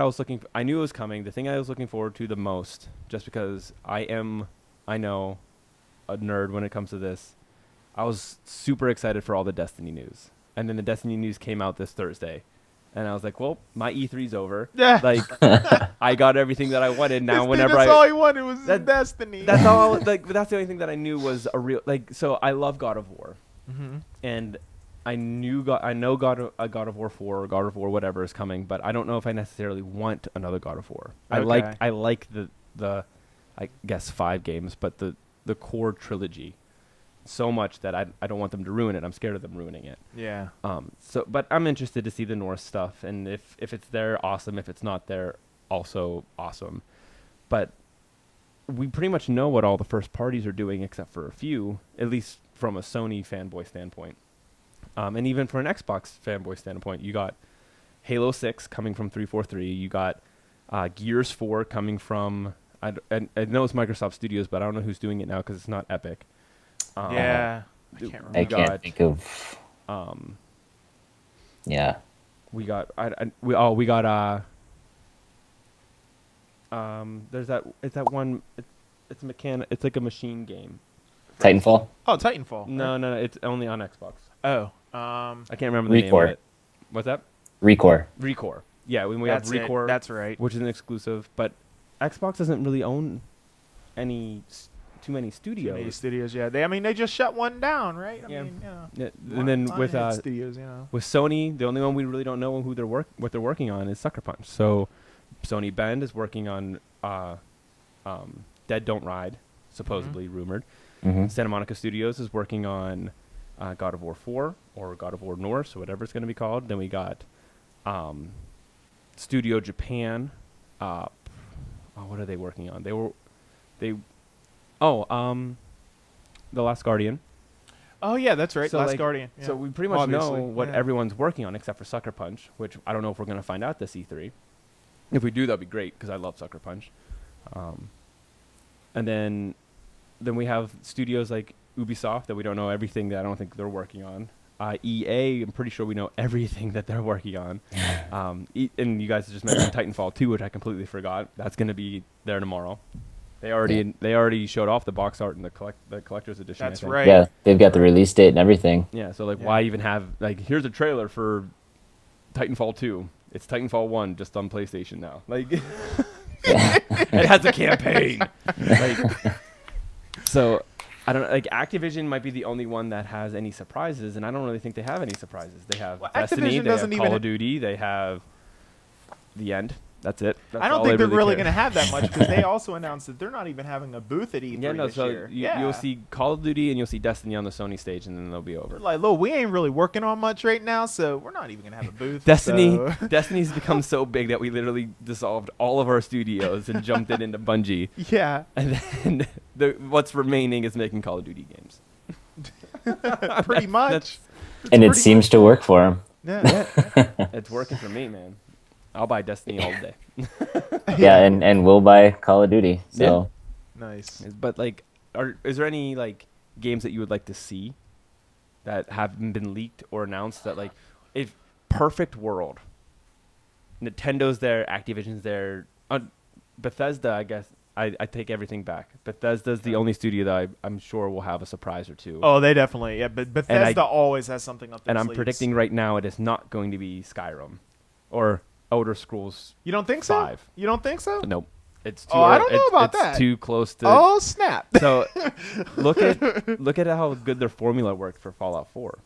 I knew it was coming. The thing I was looking forward to the most, just because I know, a nerd when it comes to this. I was super excited for all the Destiny news, and then the Destiny news came out this Thursday, and I was like, well, my E3's over. Yeah. Like, I got everything that I wanted. Now, whenever that's all he wanted was Destiny. that's all. Like, that's the only thing that I knew was a real. Like, so I love God of War, and I know God of War 4 or God of War whatever is coming, but I don't know if I necessarily want another God of War. Okay. I like the I guess 5 games, but the core trilogy so much that I don't want them to ruin it. I'm scared of them ruining it. Yeah. But I'm interested to see the Norse stuff, and if it's there, awesome. If it's not there, also awesome. But we pretty much know what all the first parties are doing, except for a few, at least from a Sony fanboy standpoint. And even for an Xbox fanboy standpoint, you got Halo 6 coming from 343. You got Gears 4 coming from, I know it's Microsoft Studios, but I don't know who's doing it now because it's not Epic. Yeah. I can't remember. I got, can't think of. Yeah. We got there's that one, it's like a machine game. Titanfall. Oh, Titanfall. No, it's only on Xbox. Oh. I can't remember the name Recore. of it. What's that? Recore. Recore. Yeah, when we have That's it. Recore, That's right. which is an exclusive, but Xbox doesn't really own too many studios. Many studios, yeah. They just shut one down, right? I Yeah. mean, you know. Yeah, and then with Lionhead studios, you know. with Sony, the only one we really don't know what they're working on is Sucker Punch. So Sony Bend is working on Dead Don't Ride, supposedly rumored. Mm-hmm. Santa Monica Studios is working on God of War 4 or God of War Norse or whatever it's going to be called. Then we got Studio Japan. What are they working on? The Last Guardian. Oh, yeah, that's right. So, Last like, Guardian. Yeah. So we pretty much Obviously, know what yeah. everyone's working on except for Sucker Punch, which I don't know if we're going to find out this E3. If we do, that'd be great because I love Sucker Punch. And then we have studios like Ubisoft that we don't know everything that I don't think they're working on. EA, I'm pretty sure we know everything that they're working on. And you guys just mentioned Titanfall 2, which I completely forgot. That's going to be there tomorrow. They already showed off the box art and the collector's edition. That's I think. right. Yeah, they've got the release date and everything. Yeah, so like, Yeah. why even have here's a trailer for Titanfall 2. It's Titanfall 1 just on PlayStation now. Like, it has a campaign. So I don't like Activision might be the only one that has any surprises, and I don't really think they have any surprises. They have Destiny, Activision they doesn't have even Call of Duty, they have the end. That's it. That's I don't all think I they're really care. going to have that much because they also announced that they're not even having a booth at E3 Yeah, no. this So year. you'll see Call of Duty and you'll see Destiny on the Sony stage, and then they'll be over. Like, look, we ain't really working on much right now, so we're not even going to have a booth. Destiny's so- become so big that we literally dissolved all of our studios and jumped it into Bungie. Yeah. And then what's remaining is making Call of Duty games. Pretty much. And it pretty seems to work for them. Yeah. It's working for me, man. I'll buy Destiny all day. Yeah, and we'll buy Call of Duty. So Nice. But like, is there any like games that you would like to see that haven't been leaked or announced that like, if perfect world, Nintendo's there, Activision's there, Bethesda, I guess. I take everything back. Bethesda's the only studio that I'm sure will have a surprise or two. Oh, they definitely. Yeah, but Bethesda always has something up their And I'm sleeves. predicting right now it is not going to be Skyrim or Elder Scrolls. You don't think 5. so? You don't think so? Nope. It's too. Oh, I don't know about it's that. Too close to. Oh, snap. So look at how good their formula worked for Fallout 4.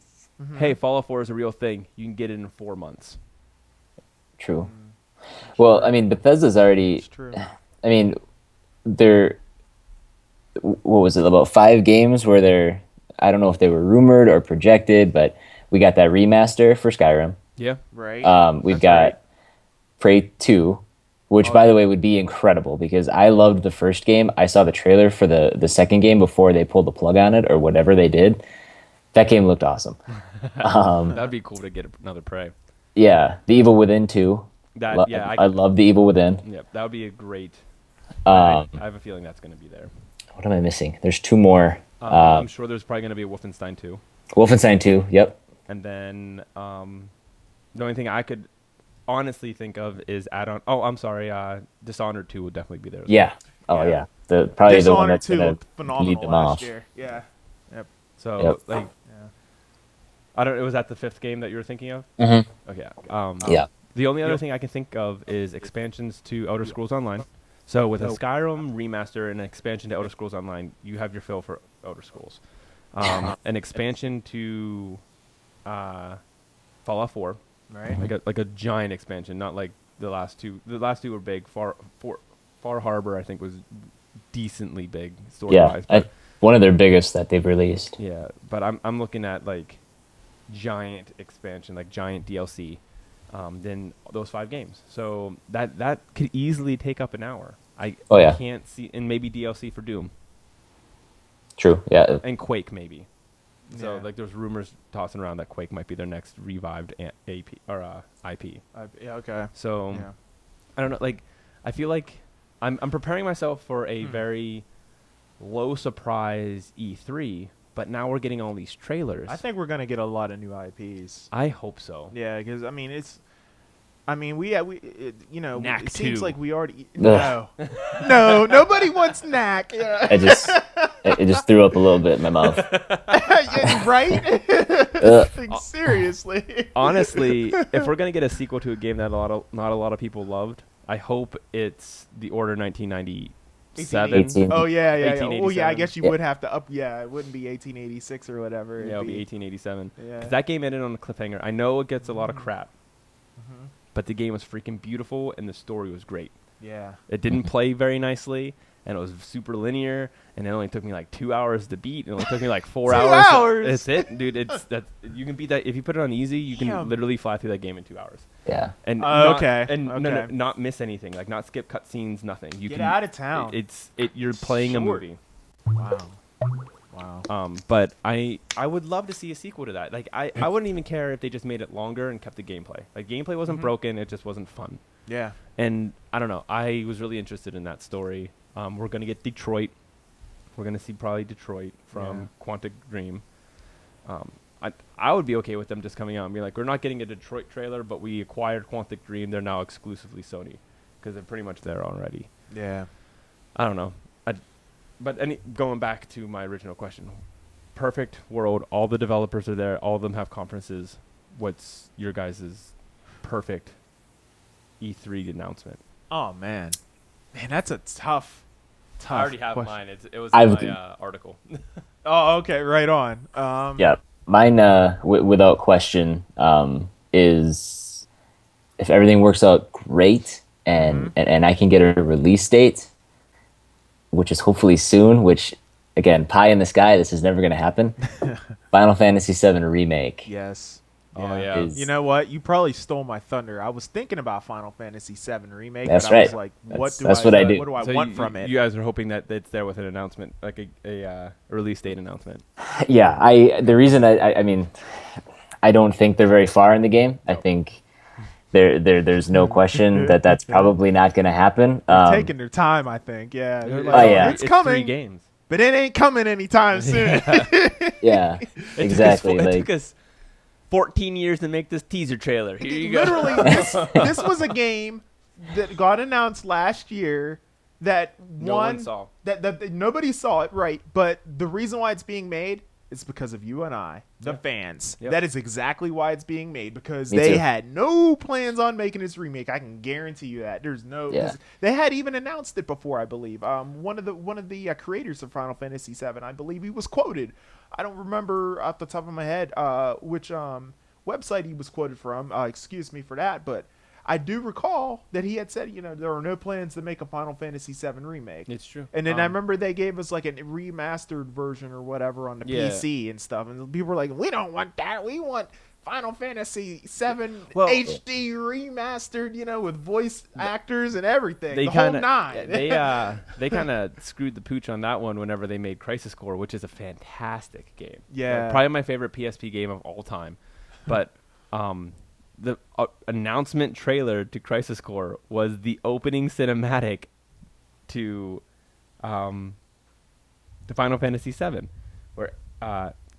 Mm-hmm. Hey, Fallout 4 is a real thing. You can get it in 4 months. True. Well, I mean, Bethesda's already. It's true. I mean, they're. What was it? About 5 games where they're. I don't know if they were rumored or projected, but we got that remaster for Skyrim. Yeah. Right. We've That's got right. Prey 2, which, by the way, would be incredible because I loved the first game. I saw the trailer for the second game before they pulled the plug on it or whatever they did. That game looked awesome. That'd be cool to get another Prey. Yeah, The Evil Within 2. I love The Evil Within. Yep, that would be a great. Um, I have a feeling that's going to be there. What am I missing? There's 2 more. I'm sure there's probably going to be a Wolfenstein 2. Wolfenstein 2, yep. And then the only thing I could honestly think of is add-on. Oh, I'm sorry. Dishonored 2 would definitely be there. Yeah. Oh, Yeah. yeah. Probably the one Dishonored that's 2 going looked to phenomenal lead them last off. year. Yeah. Yep. So Yep. like, Yeah. I don't. Was that the 5th game that you were thinking of? Mm-hmm. Okay. Yeah. The only other thing I can think of is expansions to Elder Scrolls Online. So with a Skyrim remaster and an expansion to Elder Scrolls Online, you have your fill for Elder Scrolls. An expansion to Fallout 4, Right. like a giant expansion, not like the last two. The last 2 were big. Far Harbor, I think, was decently big story-wise. Yeah. One of their biggest that they've released. Yeah, but I'm looking at like giant expansion, like giant DLC. Than those 5 games. So that could easily take up an hour. I can't see, and maybe DLC for Doom True. Yeah. and Quake maybe. So Yeah. like there's rumors tossing around that Quake might be their next revived AP or IP. Yeah. Okay. So Yeah. I don't know. Like I feel like I'm preparing myself for a very low surprise E3. But now we're getting all these trailers. I think we're gonna get a lot of new IPs. I hope so. Yeah, because Knack it seems 2. like we already no, nobody wants Knack. Yeah. It just threw up a little bit in my mouth. Yeah, right? Like, seriously. Honestly, if we're gonna get a sequel to a game that not a lot of people loved, I hope it's The Order 1997. 18. Oh yeah. Well, yeah. I 1887. guess you would have to up. Yeah, it wouldn't be 1886 or whatever. Yeah, it'll be 1887. Yeah. 'Cause that game ended on a cliffhanger. I know it gets a lot of crap, but the game was freaking beautiful and the story was great. Yeah. It didn't play very nicely, and it was super linear, and it only took me like 2 hours to beat. It only took me like 4 2 hours. hours? That's it, dude. You can beat that if you put it on easy. You can Damn. literally fly through that game in 2 hours. Yeah. And Okay. no, not miss anything. Like not skip cutscenes. Nothing. You Get can out of town. You're playing a Short. movie. Wow. But I would love to see a sequel to that. Like I wouldn't even care if they just made it longer and kept the gameplay. Like gameplay wasn't broken. It just wasn't fun. Yeah. And I don't know. I was really interested in that story. We're gonna get Detroit. We're gonna see probably Detroit from Quantic Dream. I would be okay with them just coming out and be like, we're not getting a Detroit trailer, but we acquired Quantic Dream. They're now exclusively Sony because they're pretty much there already. Yeah. I don't know. Going back to my original question, perfect world. All the developers are there. All of them have conferences. What's your guys' perfect E3 announcement? Oh man, that's a tough. I already have question. mine. It was I've- in my article. Oh, okay, right on. Yeah. Mine, without question, is if everything works out great and I can get a release date, which is hopefully soon, which, again, pie in the sky, this is never going to happen. Final Fantasy VII Remake. Yes. Oh, yeah. is- You know what? You probably stole my thunder. I was thinking about Final Fantasy VII remake. That's but I was right. like, That's what I do. What do I So want from it? You guys are hoping that it's there with an announcement, like a release date announcement. Yeah, the reason I mean, I don't think they're very far in the game. I think there's no question that that's probably not going to happen. They're taking their time, I think. Yeah. They're like, Oh, yeah. It's coming, 3 games. but it ain't coming anytime soon. Yeah, exactly. It Like, took us 14 years to make this teaser trailer. Here you go. Literally, this was a game that got announced last year, that No one saw. that nobody saw it, right? But the reason why it's being made is because of you and I, the fans. Yep. That is exactly why it's being made, because Me they too. had no plans on making this remake. I can guarantee you that. There's no. Yeah. They had even announced it before, I believe. One of the creators of Final Fantasy VII, I believe he was quoted. I don't remember off the top of my head which website he was quoted from. Excuse me for that, but I do recall that he had said, there are no plans to make a Final Fantasy VII remake. It's true. And then I remember they gave us like a remastered version or whatever on the PC and stuff. And people were like, we don't want that. We want Final Fantasy VII HD remastered, with voice actors and everything. They the kinda, whole nine. They kind of screwed the pooch on that one whenever they made Crisis Core, which is a fantastic game. Yeah. Probably my favorite PSP game of all time. But the announcement trailer to Crisis Core was the opening cinematic to Final Fantasy VII, where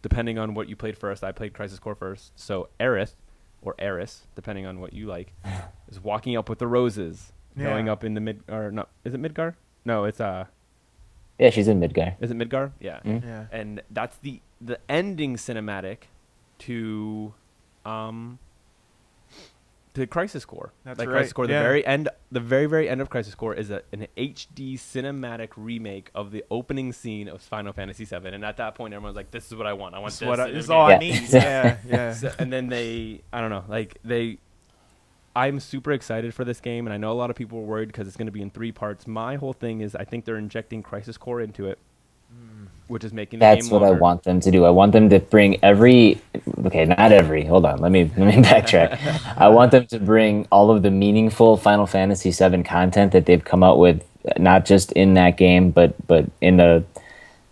depending on what you played first, I played Crisis Core first. So Aerith, or Eris, depending on what you like, is walking up with the roses, going up in the is it Midgar? No, it's Yeah, she's in Midgar. Is it Midgar? Yeah. Mm. Yeah. And that's the ending cinematic to Crisis Core. That's like right, Crisis Core, yeah. the very end of Crisis Core is an HD cinematic remake of the opening scene of Final Fantasy VII. And at that point, everyone's like, "This is what I want. I want this." This is in a all game." I need. Yeah, yeah. So, and then I don't know, I'm super excited for this game, and I know a lot of people were worried because it's going to be in 3 parts. My whole thing is I think they're injecting Crisis Core into it, which is making the That's game what I longer. want them to do. I want them to bring not every. Hold on, let me backtrack. I want them to bring all of the meaningful Final Fantasy VII content that they've come out with, not just in that game, but in the.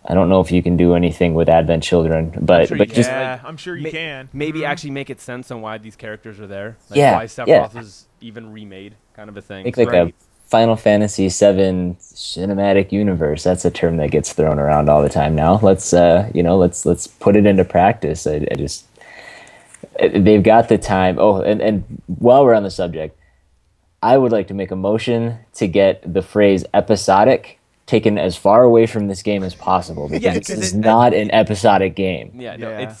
I don't know if you can do anything with Advent Children, but sure you just can. Yeah, I'm sure you can. Maybe actually make it sense on why these characters are there. Like Yeah, why Sephiroth is even remade, kind of a thing. make like a Final Fantasy VII cinematic universe. That's a term that gets thrown around all the time now. Let's let's put it into practice. They've got the time. Oh, and while we're on the subject, I would like to make a motion to get the phrase episodic taken as far away from this game as possible, because this is not an episodic game. Yeah, no, Yeah.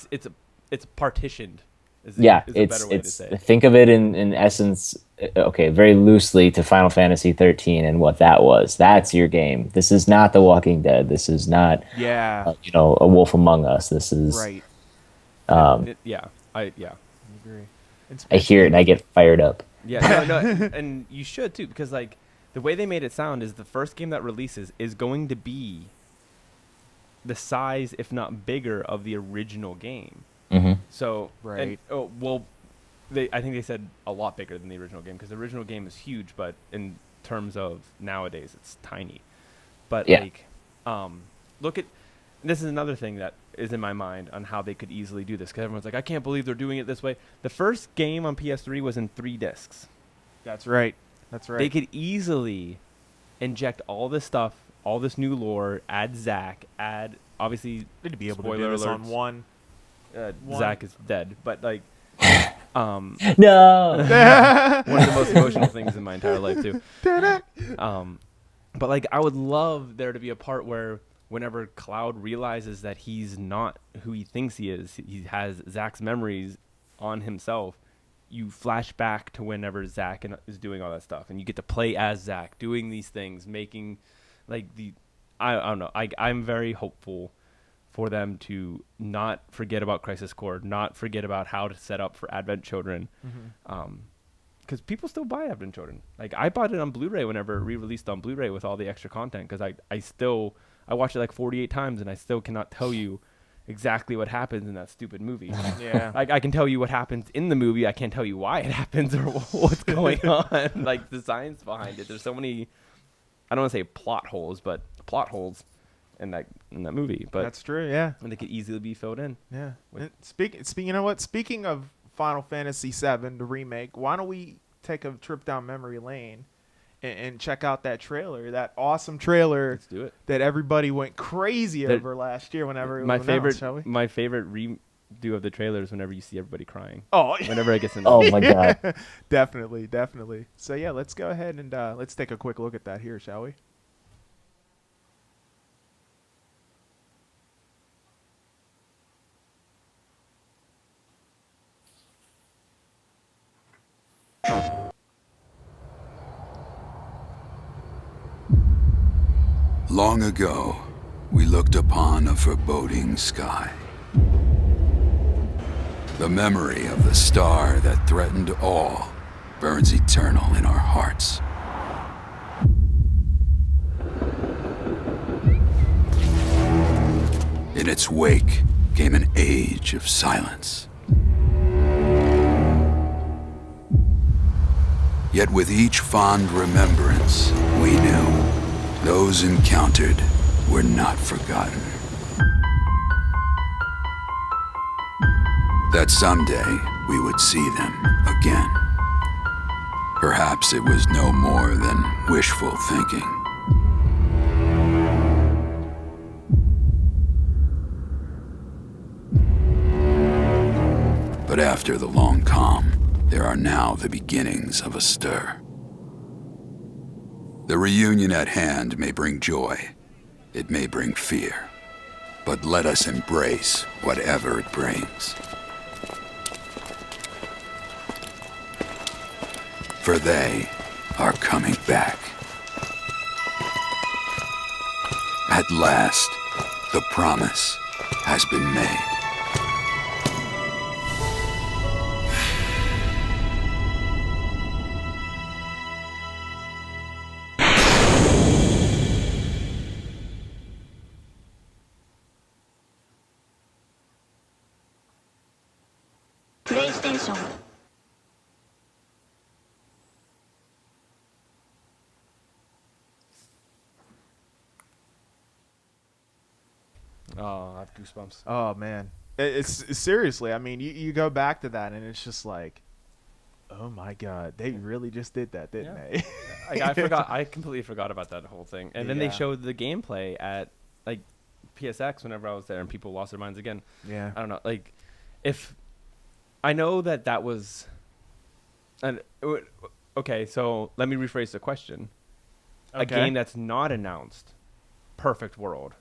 it's partitioned. Is a better way to say it. Think of it in essence, okay, very loosely to Final Fantasy 13 and what that was. That's your game. This is not The Walking Dead. This is not Yeah. A Wolf Among Us. This is Right. I agree. And I hear it and I get fired up. Yeah, no, and you should too, because like the way they made it sound is the first game that releases is going to be the size, if not bigger, of the original game. Mm-hmm. So, Right. I think they said a lot bigger than the original game, because the original game is huge, but in terms of nowadays, it's tiny. But Yeah. look at this is another thing that is in my mind on how they could easily do this, because everyone's like, I can't believe they're doing it this way. The first game on PS3 was in 3 discs. That's right. That's right. They could easily inject all this stuff, all this new lore, add Zack, add obviously They'd be able to spoiler do this on alerts. one. Zack is dead, but like No. one of the most emotional things in my entire life too. But like I would love there to be a part where whenever Cloud realizes that he's not who he thinks he is, he has Zack's memories on himself. You flash back to whenever Zack is doing all that stuff, and you get to play as Zack, doing these things, making like I don't know. I'm very hopeful for them to not forget about Crisis Core, not forget about how to set up for Advent Children, because people still buy Advent Children. Like I bought it on Blu-ray whenever it re-released on Blu-ray with all the extra content, because I watched it like 48 times and I still cannot tell you exactly what happens in that stupid movie. Yeah. I can tell you what happens in the movie. I can't tell you why it happens or what's going on. Like the science behind it. There's so many, I don't want to say plot holes, but plot holes in that movie. But That's true. Yeah. and they could easily be filled in. Yeah. You know what? Speaking of Final Fantasy VII, the remake, why don't we take a trip down memory lane and check out that trailer, that awesome trailer Let's do it. that everybody went crazy over last year whenever it was announced, shall we? My favorite redo of the trailer is whenever you see everybody crying. Oh, Whenever it gets in. Oh my god. definitely. So yeah, let's go ahead and let's take a quick look at that here, shall we? Long ago, we looked upon a foreboding sky. The memory of the star that threatened all burns eternal in our hearts. In its wake came an age of silence. Yet with each fond remembrance, we knew those encountered were not forgotten. That someday we would see them again. Perhaps it was no more than wishful thinking. But after the long calm, there are now the beginnings of a stir. The reunion at hand may bring joy, it may bring fear, but let us embrace whatever it brings. For they are coming back. At last, the promise has been made. PlayStation. Oh, I have goosebumps. Oh man, it's seriously. I mean, you go back to that, and it's just like, oh my god, they really just did that, didn't they? Like, I completely forgot about that whole thing. And then they Yeah. showed the gameplay at like PSX whenever I was there, and people lost their minds again. Yeah. I don't know. Like, if I know that was, okay. So let me rephrase the question. A Okay. game that's not announced, perfect world.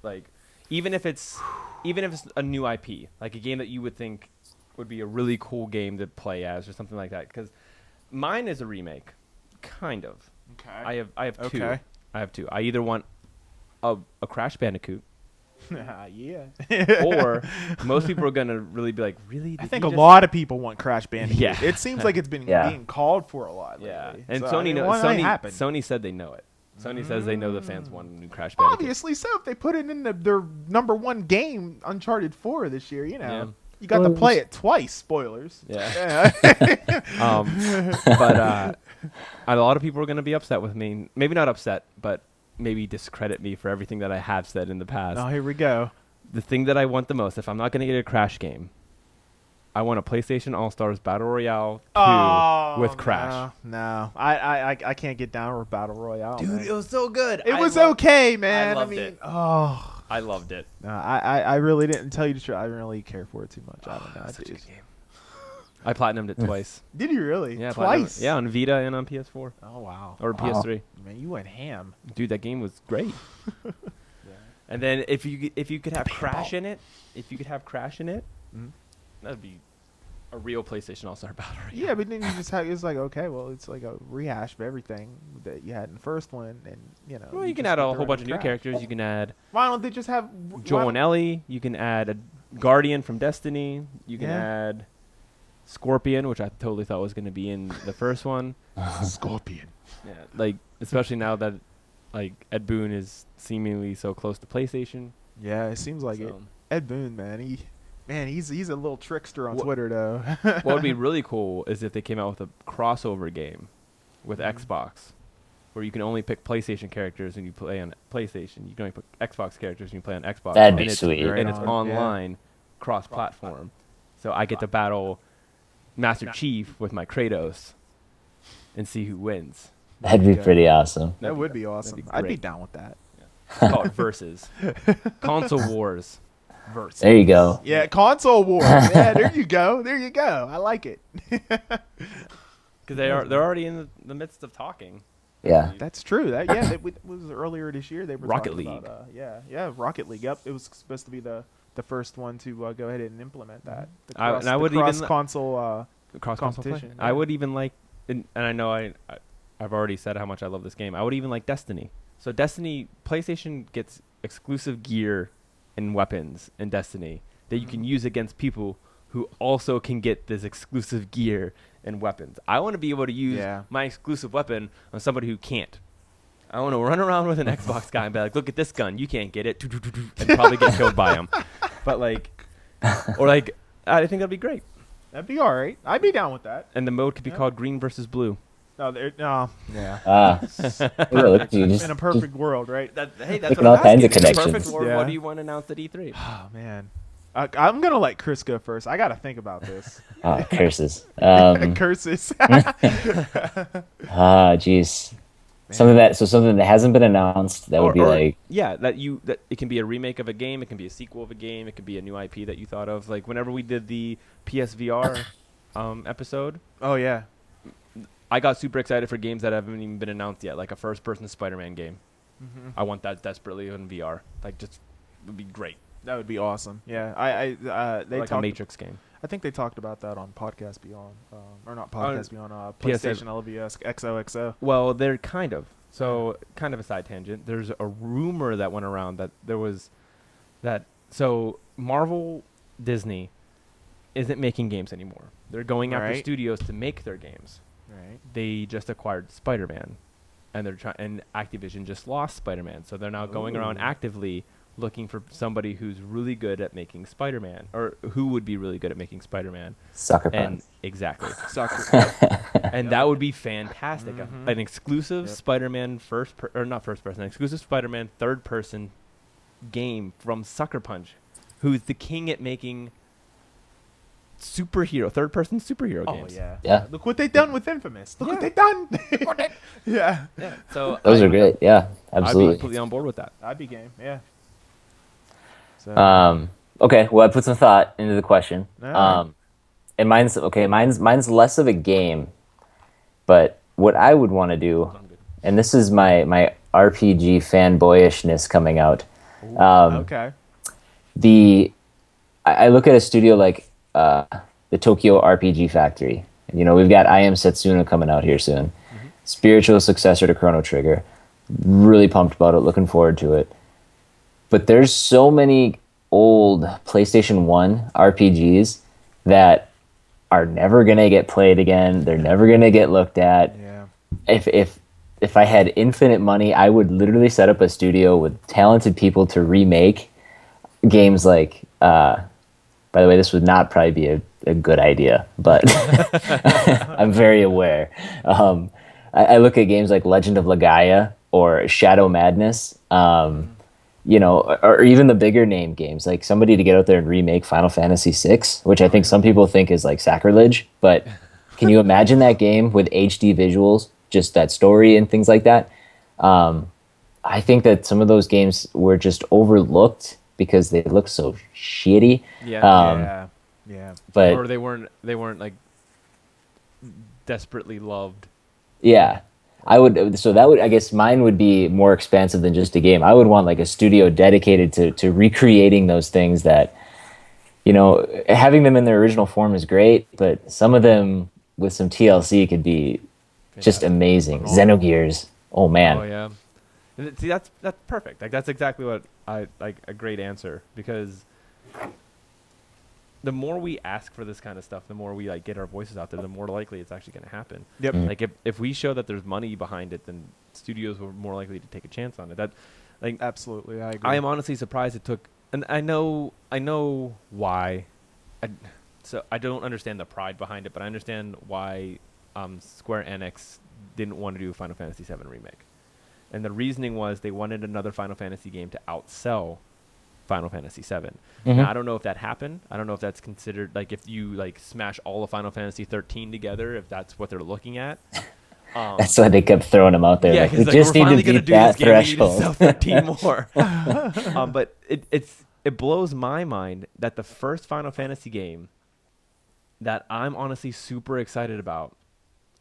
Like, even if it's a new IP, like a game that you would think would be a really cool game to play as or something like that. Because mine is a remake, kind of. Okay. I have two. Okay. I have two. I either want a Crash Bandicoot, Yeah. or most people are gonna really be like, really? I Did think you a just-" lot of people want Crash Bandicoot. Yeah. It seems like it's been Yeah. being called for a lot lately. Yeah, and So, I Sony mean, knows. why not happen? Sony said they know it. Sony says they know the fans want a new Crash Bandicoot. Obviously so. If they put it in their number one game, Uncharted 4 this year, you know. Yeah. You got to play it twice. Spoilers. Yeah. But a lot of people are going to be upset with me. Maybe not upset, but maybe discredit me for everything that I have said in the past. Oh, here we go. The thing that I want the most, if I'm not going to get a Crash game, I want a PlayStation All-Stars Battle Royale 2 with Crash. No. I can't get down with Battle Royale. Dude, man. it was so good. It was okay, man. I loved mean, it. Oh. I loved it. No, I really didn't tell you the truth. I didn't really care for it too much. I don't know. Such a dude. good game. I platinumed it twice. Did you really? Yeah, Twice? Yeah, on Vita and on PS4 Oh, wow. or PS3. Man, you went ham. Dude, that game was great. And then if you could have Crash in it, Mhm. that'd be a real PlayStation All-Star Battle Royale. Yeah, but then you just have, it's like, okay, well, it's like a rehash of everything that you had in the first one. And, you know. Well, you can just add get a the whole right bunch of new Crash. characters. You can add Why don't they just have Joel and Ellie. You can add a Guardian from Destiny. You can Yeah. add Scorpion, which I totally thought was going to be in the first one. Scorpion? Yeah, like especially now that like Ed Boon is seemingly so close to PlayStation. Yeah, it seems like it. So, Ed Boon, man, he's a little trickster on What- Twitter though. what would be really cool is if they came out with a crossover game with Mhm. Xbox, where you can only pick PlayStation characters and you play on PlayStation. You can only pick Xbox characters and you play on Xbox. That'd and be it's- sweet. Right And it's on, yeah. online, cross-platform. So I get to battle Master Chief with my Kratos and see who wins. That'd be Yeah. pretty awesome. That would be be awesome. be I'd be great. down with that. Call it Versus. Console Wars. Versus. There you go. Yeah, console war. Yeah, there you go. There you go. I like it. Because they're already in the midst of talking. Yeah. That's true. That yeah, it was earlier this year. They were Rocket talking League. About, yeah, Rocket League. Yep, it was supposed to be the first one to go ahead and implement that. The I would cross even- console cross-console play. competition. I yeah. would even like, and I know I've already said how much I love this game. I would even like Destiny. So Destiny, PlayStation gets exclusive gear and weapons in Destiny that you can use against people who also can get this exclusive gear and weapons. I want to be able to use my exclusive weapon on somebody who can't. I want to run around with an Xbox guy and be like, look at this gun, you can't get it, and probably get killed by him. But like, or like, I think that'd be great. That'd be all right. I'd be down with that. And the mode could be called green versus blue. No, no. Yeah. Look at you, In a perfect world, right? Hey, that's Making what all I'm kinds asking. of In a connections. perfect world, Yeah. what do you want announced at E3? Oh man, I'm gonna let Chris go first. I gotta think about this. Oh, curses. Curses. Jeez. Something that hasn't been announced that would be like, that it can be a remake of a game, it can be a sequel of a game, it can be a new IP that you thought of. Like whenever we did the PSVR episode, Oh yeah. I got super excited for games that haven't even been announced yet, like a first-person Spider-Man game. I want that desperately in VR. Like, just would be great. That would be awesome. Yeah. They Like a talked. Matrix game. I think they talked about that on Podcast Beyond, or not Podcast Beyond. PlayStation PlayStation LVS XOXO. Well, they're kind of. So, kind of a side tangent. There's a rumor that went around that there was that. So, Marvel Disney isn't making games anymore. They're going after Right. studios to make their games. Right. They just acquired Spider-Man, and and Activision just lost Spider-Man. So they're now going around Ooh. actively looking for somebody who's really good at making Spider-Man, or who would be really good at making Spider-Man. sucker And punch. exactly. Sucker. And that would be fantastic. Mhm. An exclusive Yep. Spider-Man not first person, an exclusive Spider-Man third person game from Sucker Punch, who's the king at making third person superhero Oh games. yeah. Yeah. Look what they done with Infamous. Look what they done. Yeah. Yeah. So Those are great. Yeah, I'd be absolutely. completely on board with that. I'd be game. Yeah. So. Okay, well, I put some thought into the question. All right. And mine's less of a game, but what I would want to do, and this is my RPG fanboyishness coming out. Okay. I look at a studio like the Tokyo RPG Factory. You know, we've got I Am Setsuna coming out here soon. Spiritual successor to Chrono Trigger. Really pumped about it, looking forward to it. But there's so many old PlayStation 1 RPGs that are never going to get played again. They're never going to get looked at. Yeah. If I had infinite money, I would literally set up a studio with talented people to remake games like by the way, this would not probably be a good idea, but I'm very aware. I look at games like Legend of Legaia or Shadow Madness, you know, or even the bigger name games, like somebody to get out there and remake Final Fantasy VI, which I think some people think is like sacrilege, but can you imagine that game with HD visuals, just that story and things like that? I think that some of those games were just overlooked because they look so shitty. Yeah. Yeah. But Or they weren't like desperately loved. yeah, I guess mine would be more expansive than just a game. I would want like a studio dedicated to recreating those things that, you know, having them in their original form is great, but some of them with some TLC could be just amazing. Xenogears. Oh man. Oh yeah. And see, that's perfect. Like that's exactly what I like, a great answer, because the more we ask for this kind of stuff, the more we like get our voices out there, the more likely it's actually going to happen. Yep. Like if we show that there's money behind it, then studios were more likely to take a chance on it. That like Absolutely. I agree. I am honestly surprised it took, and I know why. So I don't understand the pride behind it, but I understand why Square Enix didn't want to do a Final Fantasy VII remake. And the reasoning was they wanted another Final Fantasy game to outsell Final Fantasy VII. Now, I don't know if that happened. I don't know if that's considered, like, if you like smash all of Final Fantasy 13 together, if that's what they're looking at. That's why they kept throwing them out there. Yeah, like, we because just we're need finally to gonna beat do this that game. We need to threshold. sell 13 more. But it blows my mind that the first Final Fantasy game that I'm honestly super excited about,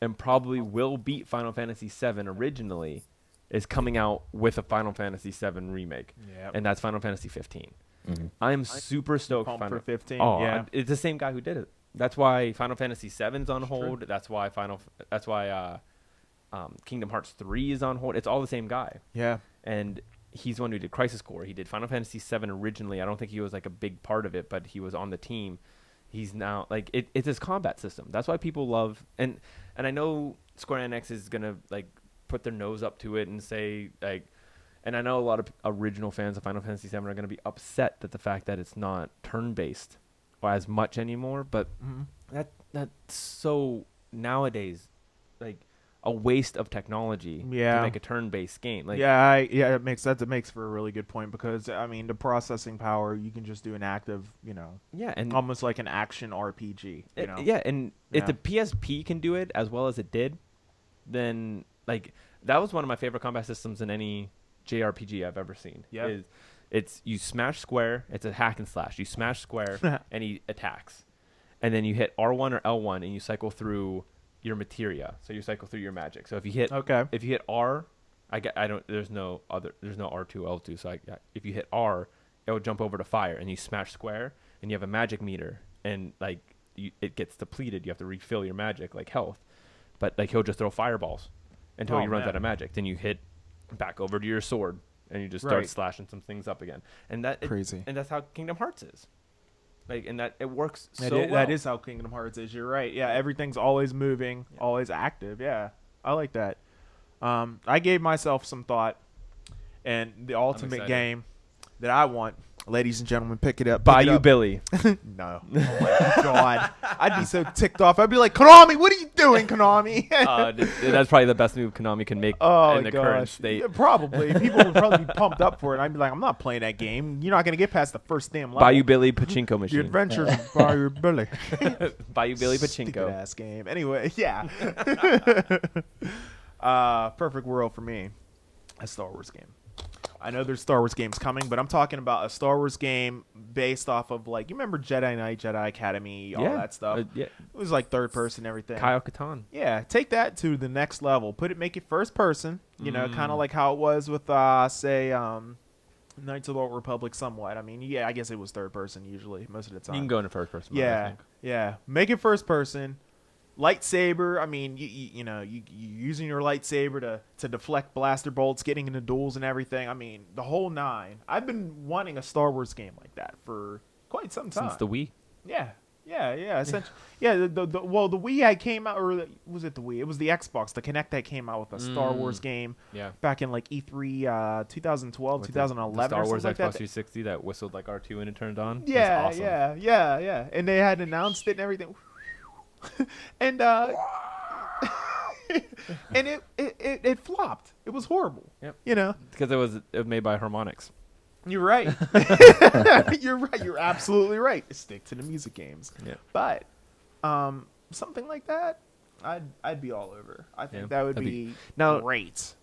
and probably will beat Final Fantasy VII originally, is coming out with a Final Fantasy VII remake. Yep. And that's Final Fantasy 15. I am super stoked. Pumped for 15, Oh, yeah. it's the same guy who did it. That's why Final Fantasy VII's on hold. That's why Kingdom Hearts 3 is on hold. It's all the same guy. Yeah. And he's the one who did Crisis Core. He did Final Fantasy VII originally. I don't think he was like a big part of it, but he was on the team. He's now like it's his combat system. That's why people love and I know Square Enix is gonna like put their nose up to it and say like, and I know a lot of original fans of Final Fantasy VII are gonna be upset that the fact that it's not turn-based or as much anymore. But that's so nowadays like a waste of technology to make a turn-based game. Like it makes sense. It makes for a really good point because I mean the processing power, you can just do an active, and almost like an action RPG. If the PSP can do it as well as it did, then like that was one of my favorite combat systems in any JRPG I've ever seen. Yeah, it's you smash square. It's a hack and slash. You smash square and he attacks, and then you hit R1 or L1 and you cycle through your materia, so you cycle through your magic. So if you hit R, there's no R2 L2, so if you hit R, it will jump over to fire, and you smash square, and you have a magic meter, and like it gets depleted. You have to refill your magic like health, but like he'll just throw fireballs until he runs out of magic. Then you hit back over to your sword, and you just start slashing some things up again. And and that's how Kingdom Hearts is. Like, and that it works so well. That is how Kingdom Hearts is. You're right. Yeah, everything's always moving, always active. Yeah, I like that. I gave myself some thought, and the ultimate game that I want, ladies and gentlemen, pick it up. Bayou Billy. No. Oh my God. I'd be so ticked off. I'd be like, Konami, what are you doing, Konami? That's probably the best move Konami can make in the current state. Yeah, probably. People would probably be pumped up for it. And I'd be like, I'm not playing that game. You're not going to get past the first damn level. Bayou Billy Pachinko Machine. The Adventures of Bayou Billy. Bayou Billy Pachinko. Stupid ass game. Anyway, yeah. Perfect world for me. A Star Wars game. I know there's Star Wars games coming, but I'm talking about a Star Wars game based off of, like, you remember Jedi Knight, Jedi Academy, all that stuff? It was like third person, everything. Kyle Katarn. Yeah, take that to the next level. Make it first person, kind of like how it was with, say, Knights of the Old Republic somewhat. I mean, I guess it was third person usually, most of the time. You can go into first person mode, I think. Yeah. Make it first person. Lightsaber, I mean, you using your lightsaber to deflect blaster bolts, getting into duels and everything. I mean, the whole nine. I've been wanting a Star Wars game like that for quite some time. Since the Wii? Yeah. Essentially, the Wii came out, or was it the Wii? It was the Xbox, the Kinect that came out with a Star Wars game back in like E3 2012, with 2011 the Star Wars or Xbox like 360 that whistled like R2 and it turned on. Yeah, That's awesome. yeah. And they had announced it and everything. And and it flopped. It was horrible. Yep. Because it was made by Harmonix. You're right. You're right. You're absolutely right. Stick to the music games. Yeah. But something like that, I'd be all over. I think that would be great.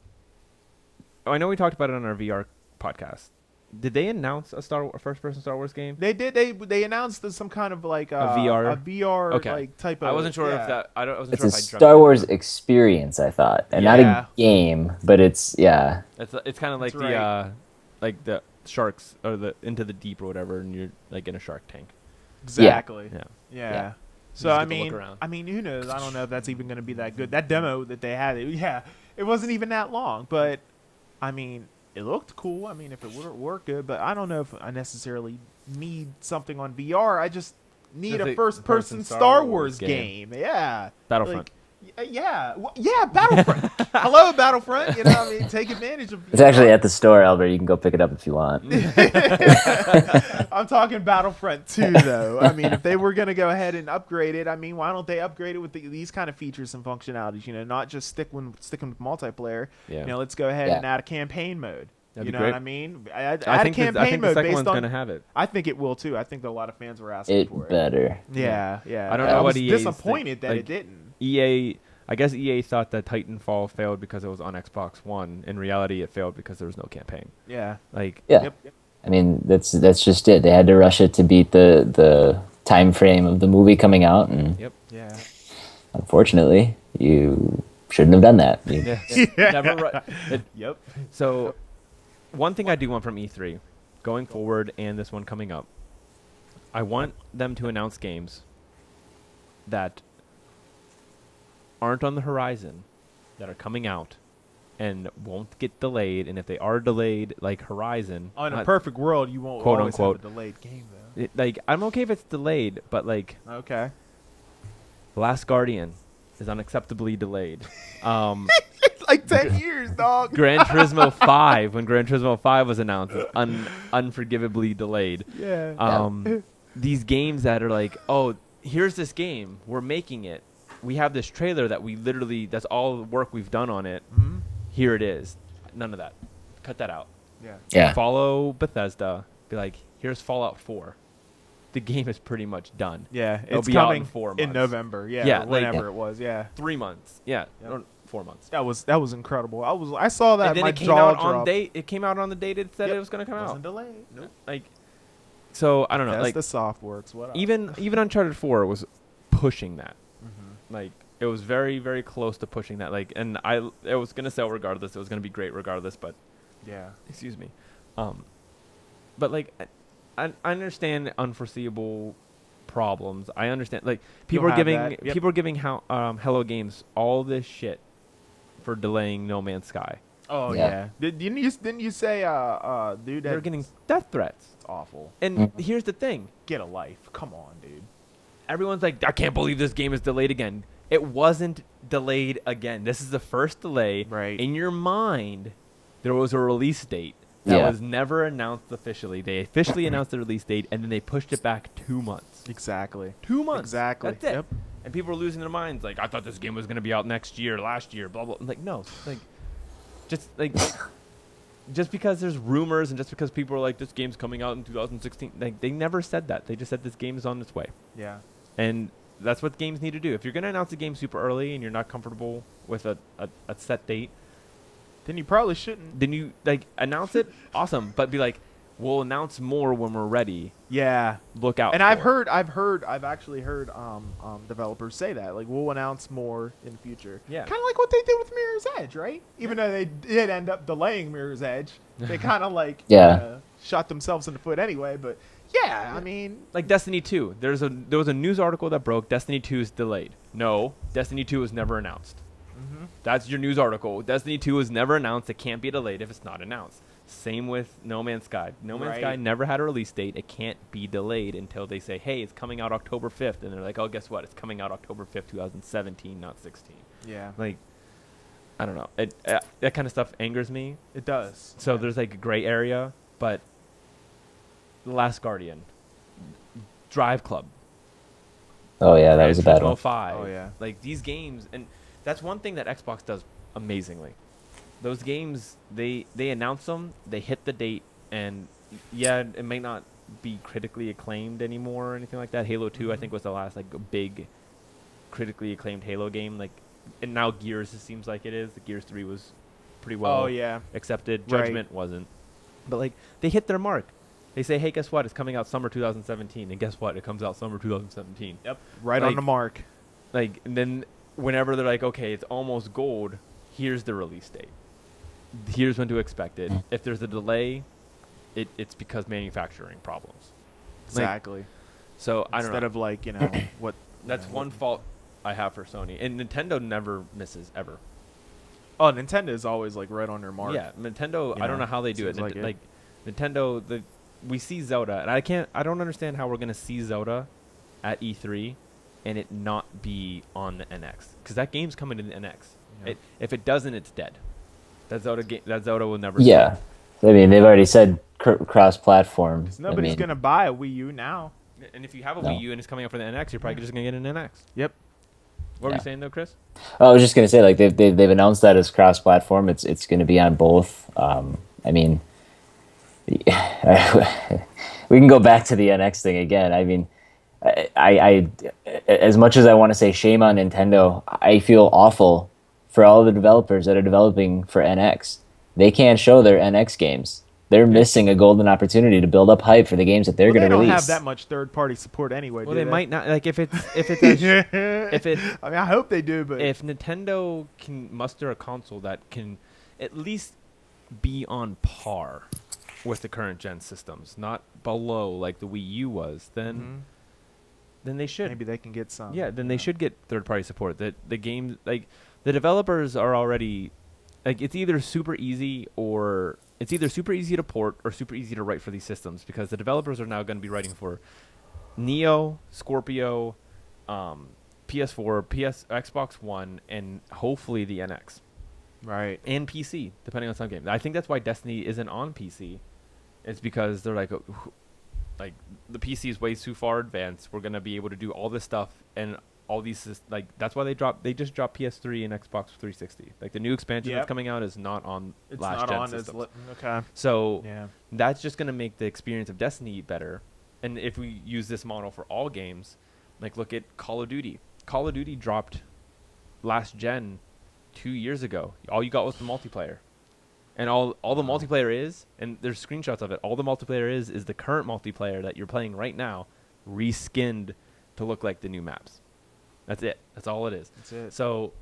Oh, I know we talked about it on our VR podcast. Did they announce a first-person Star Wars game? They did. They announced some kind of like a VR like type of. I wasn't sure if that. I wasn't it's sure a if I Star Wars experience, I thought, and not a game, but it's It's kind of like the sharks or the Into the Deep or whatever, and you're like in a shark tank. Exactly. Yeah. So I mean, who knows? I don't know if that's even going to be that good. That demo that they had, it wasn't even that long, but I mean. It looked cool. I mean, if it would work good, but I don't know if I necessarily need something on VR. I just need a first-person Star Wars game. Yeah. Battlefront. Battlefront. Hello, Battlefront. You know what I mean? Take advantage of VR. It's actually at the store, Albert. You can go pick it up if you want. I'm talking Battlefront 2, though. I mean, if they were going to go ahead and upgrade it, I mean, why don't they upgrade it with these kind of features and functionalities? Not just sticking with multiplayer. Yeah. Let's go ahead and add a campaign mode. That'd you know great. what I mean? Add I a think campaign the mode second based one's on. going to have it. I think it will too. I think that a lot of fans were asking for it. It better. Yeah. I don't know was what EA's disappointed that like, it didn't. I guess EA thought that Titanfall failed because it was on Xbox One. In reality, it failed because there was no campaign. Yeah. Yep. I mean, that's just it. They had to rush it to beat the time frame of the movie coming out, and Yeah. unfortunately, you shouldn't have done that. Yep. So, one thing I do want from E3, going forward and this one coming up, I want them to announce games that aren't on the horizon that are coming out and won't get delayed, and if they are delayed, like Horizon, Oh, in a not- perfect world, you won't quote, always unquote. have a delayed game though. like I'm okay if it's delayed, but like Okay. The Last Guardian is unacceptably delayed. Like 10 years, dog. Gran Turismo 5, when Gran Turismo 5 was announced, is unforgivably delayed. Yeah. These games that are like, oh, here's this game, we're making it. We have this trailer that we literally, that's all the work we've done on it. Mhm. Here it is. None of that. Cut that out. Yeah. Yeah. Follow Bethesda. Be like, here's Fallout 4. The game is pretty much done. Yeah. It'll It's be out coming in 4 in months. November. Yeah. Yeah, or like- whenever it was. Yeah. 3 months. Yeah. Yep. Or 4 months. That was incredible. I saw that. And then my it came jaw out on dropped. date. It came out on the date it said Yep. it was going to come out. Wasn't delayed. Nope. Like, so I don't know. That's Like the Softworks. What up? even Uncharted 4 was pushing that. Mhm. Like it was very, very close to pushing that. Like, and it was gonna sell regardless. It was gonna be great regardless. But Yeah. excuse me, but like I understand unforeseeable problems. I understand like people You'll are have giving that. Yep. people are giving Hello Games all this shit for delaying No Man's Sky. Oh Yeah. yeah. Didn't you say dude? They're That's getting death threats. awful. And Mhm. here's the thing. Get a life. Come on, dude. Everyone's like, I can't believe this game is delayed again. It wasn't delayed again. This is the first delay. Right. In your mind, there was a release date that Yeah. was never announced officially. They officially announced the release date, and then they pushed it back 2 months. Exactly. 2 months. Exactly. That's it. Yep. And people are losing their minds. Like, I thought this game was going to be out next year, last year, blah, blah. I'm like, no. Just because there's rumors and just because people are like, this game's coming out in 2016, like, they never said that. They just said this game is on its way. Yeah. And that's what games need to do. If you're going to announce a game super early and you're not comfortable with a set date, Then you probably shouldn't. then you like announce it, awesome, but be like, we'll announce more when we're ready. Yeah. Look out. And for it. I've actually heard developers say that, like, we'll announce more in the future. Yeah. Kind of like what they did with Mirror's Edge, right? Even though they did end up delaying Mirror's Edge, they kind of like Yeah. shot themselves in the foot anyway. But yeah, I mean, Like Destiny 2. There was a news article that broke Destiny 2 is delayed. No, Destiny 2 was never announced. That's your news article. Destiny 2 is never announced. It can't be delayed if it's not announced. Same with No Man's Sky. No Man's Right. Sky never had a release date. It can't be delayed until they say, hey, it's coming out October 5th. And they're like, oh, guess what? It's coming out October 5th, 2017, not 16. yeah, Like, I don't know. That kind of stuff angers me. it does. So there's like a gray area, but The Last Guardian, Drive Club, Oh yeah, that Gran was a bad Turismo one. 5. Oh, yeah. Like these games, and that's one thing that Xbox does amazingly. Those games, they announce them, they hit the date, and yeah, it may not be critically acclaimed anymore or anything like that. Halo 2, I think, was the last like big critically acclaimed Halo game. Like, and now Gears, it seems like it is. The Gears 3 was pretty well Oh yeah. accepted. Right. Judgment wasn't. But like, they hit their mark. They say, hey, guess what? It's coming out summer 2017. And guess what? It comes out summer 2017. Yep. Right on Like- the mark. Like, and then whenever they're like, okay, it's almost gold, here's the release date. Here's when to expect it. If there's a delay, it's because manufacturing problems. Like, Exactly. So I don't Instead know. of like what. That's one fault I have for Sony. And Nintendo never misses ever. Oh, Nintendo is always like right on their mark. Yeah, Nintendo. You I don't know, know how they do it. seems like it. Nintendo. We see Zelda, and I don't understand how we're gonna see Zelda at E3, and it not be on the NX, because that game's coming to the NX. Yeah. If it doesn't, it's dead. That Zelda will never. Yeah, I mean they've already said cross-platform. 'Cause I nobody's mean, gonna buy a Wii U now. See. And if you have a No. Wii U and it's coming out for the NX, you're probably just gonna get an NX. Yep. What were Yeah. you saying though, Chris? I was just gonna say, like they've announced that as cross-platform. It's gonna be on both. I mean, we can go back to the NX thing again. I mean, I as much as I want to say shame on Nintendo, I feel awful for all the developers that are developing for NX. They can't show their NX games. They're missing a golden opportunity to build up hype for the games that they're Well, going they to don't release. have that much third-party support anyway. Well, do they might not. Like if it's if I mean, I hope they do, but if Nintendo can muster a console that can at least be on par with the current gen systems, not below like the Wii U was, then then they should. Maybe they can get some. Yeah, then they should get third-party support. That the game, like, the developers are already, like, it's either super easy to port or super easy to write for these systems, because the developers are now going to be writing for Neo, Scorpio, PS4, Xbox One, and hopefully the NX. Right. And PC, depending on some game. I think that's why Destiny isn't on PC. It's because they're like the PC is way too far advanced. We're gonna be able to do all this stuff and all these that's why they just dropped PS3 and Xbox 360. Like the new expansion that's coming out is not on last gen systems. Okay. So that's just gonna make the experience of Destiny better. And if we use this model for all games, like look at Call of Duty. Call of Duty dropped last gen 2 years ago. All you got was the multiplayer. And all the multiplayer is, and there's screenshots of it, all the multiplayer is the current multiplayer that you're playing right now, reskinned to look like the new maps. That's it. That's all it is. That's it. So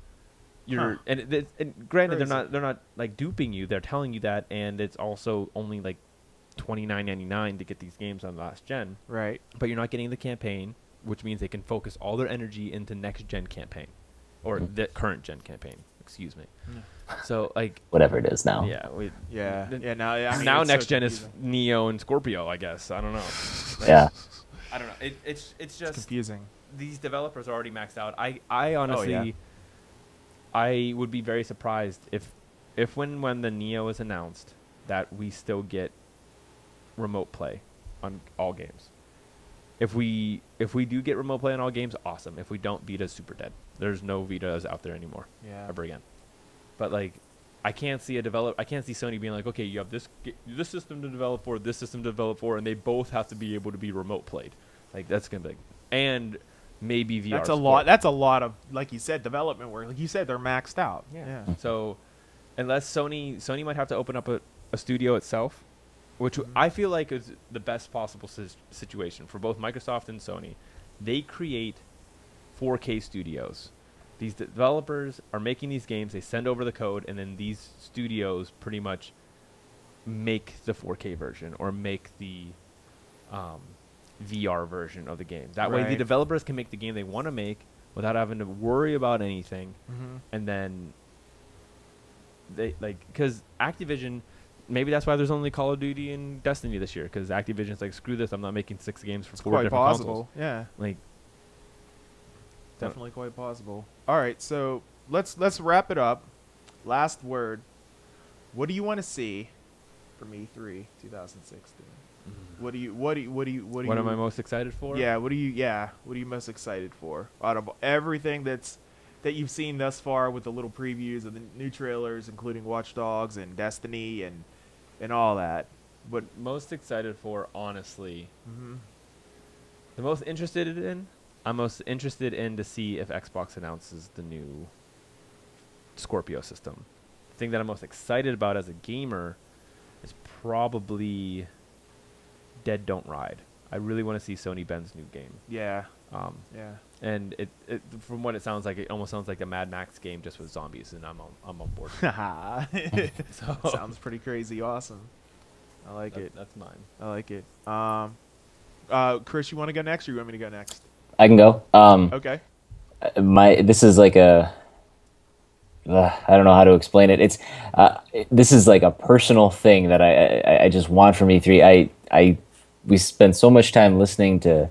you're and granted they're not like duping you. They're telling you that, and it's also only like $29.99 to get these games on last gen. Right. But you're not getting the campaign, which means they can focus all their energy into next gen campaign, or the current gen campaign. Excuse me. So like whatever it is now. Now next gen is Neo and Scorpio, I guess. I don't know. Yeah. I don't know. It's just confusing. These developers are already maxed out. I honestly, I would be very surprised if when the Neo is announced that we still get remote play on all games. If we do get remote play on all games, awesome. If we don't, Vita's super dead. There's no Vitas out there anymore. Ever again. But like, I can't see Sony being like, okay, you have this system to develop for, this system to develop for, and they both have to be able to be remote played. Like that's gonna be, and maybe VR. That's a lot. That's a lot of, like you said, development work. Like you said, they're maxed out. Yeah. So, unless Sony might have to open up a studio itself, which I feel like is the best possible situation for both Microsoft and Sony. They create 4K studios. These developers are making these games, they send over the code, and then these studios pretty much make the 4K version or make the VR version of the game. That way the developers can make the game they want to make without having to worry about anything. And then they because Activision, maybe that's why there's only Call of Duty and Destiny this year, because Activision's like, screw this, I'm not making 6 games for 4 different consoles. Yeah. Like, definitely quite possible. All right, so let's wrap it up. Last word. What do you want to see from E3 2016? What am I most excited for? Yeah, what are you most excited for out of everything that you've seen thus far, with the little previews and the new trailers, including Watch Dogs and Destiny and all that? What most excited for, honestly, the most interested in, I'm most interested in to see if Xbox announces the new Scorpio system. The thing that I'm most excited about as a gamer is probably Dead Don't Ride. I really want to see Sony Ben's new game. Yeah. And it from what it sounds like, it almost sounds like a Mad Max game just with zombies, and I'm on board. So sounds pretty crazy awesome. I like it. That's mine. I like it. Chris, you want to go next, or you want me to go next? I can go. Okay. This is like a I don't know how to explain it. It's this is like a personal thing that I just want from E3. We spend so much time listening to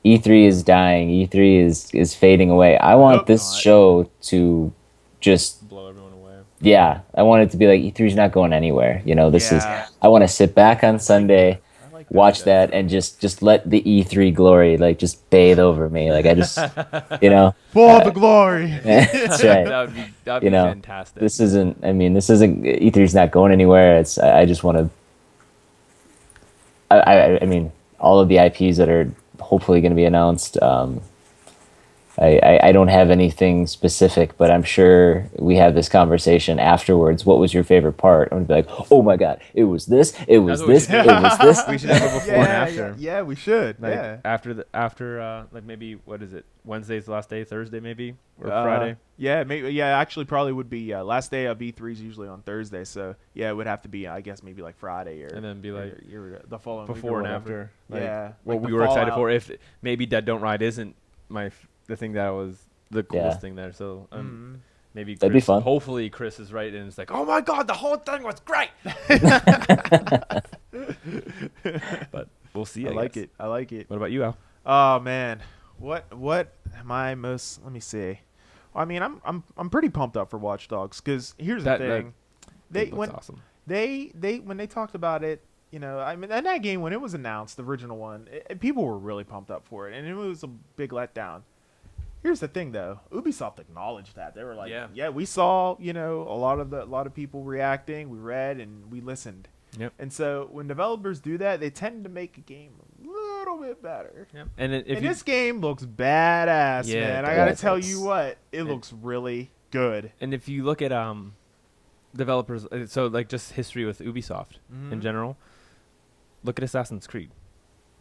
E3 is dying, E3 is fading away. I want this show to just blow everyone away. Yeah, I want it to be like, E3's not going anywhere. You know, this is, I want to sit back on Sunday, watch that, and just let the E3 glory like just bathe over me. Like I just, you know, for the glory. That's right. That'd be fantastic. This isn't E3's not going anywhere. It's I just want to. I mean, all of the IPs that are hopefully going to be announced. I don't have anything specific, but I'm sure we have this conversation afterwards. What was your favorite part? I'm gonna be like, oh my god, it was this, it was what we this, should it do. was this. We should have a before and after. Yeah, we should. Like yeah. after like maybe what is it? Wednesday's the last day, Thursday maybe, or Friday. Yeah, maybe. Yeah, actually, probably would be last day of E3 is usually on Thursday, so yeah, it would have to be, I guess, maybe like Friday or And then be like the following week or before and whatever. after. Like, Yeah, what like the we were excited Fallout. for. If maybe Dead Don't Ride isn't the thing that was the coolest Yeah. thing there. So maybe That'd be Chris, fun. hopefully Chris is right and it's like, oh my god, the whole thing was great. But we'll see. I like guess. it. I like it. What about you, Al? Oh man, what am I most? Let me see. I mean, I'm pretty pumped up for Watch Dogs because here's the thing. They Looks when awesome. they when they talked about it, you know, I mean, and that game when it was announced, the original one, people were really pumped up for it, and it was a big letdown. Here's the thing, though. Ubisoft acknowledged that. They were like, "Yeah, we saw, you know, a lot of people reacting. We read and we listened." Yep. And so when developers do that, they tend to make a game a little bit better. Yep. And if And this game looks badass, Yeah, man. it I gotta does. tell you what, it looks really good. And if you look at developers, so like just history with Ubisoft in general, look at Assassin's Creed.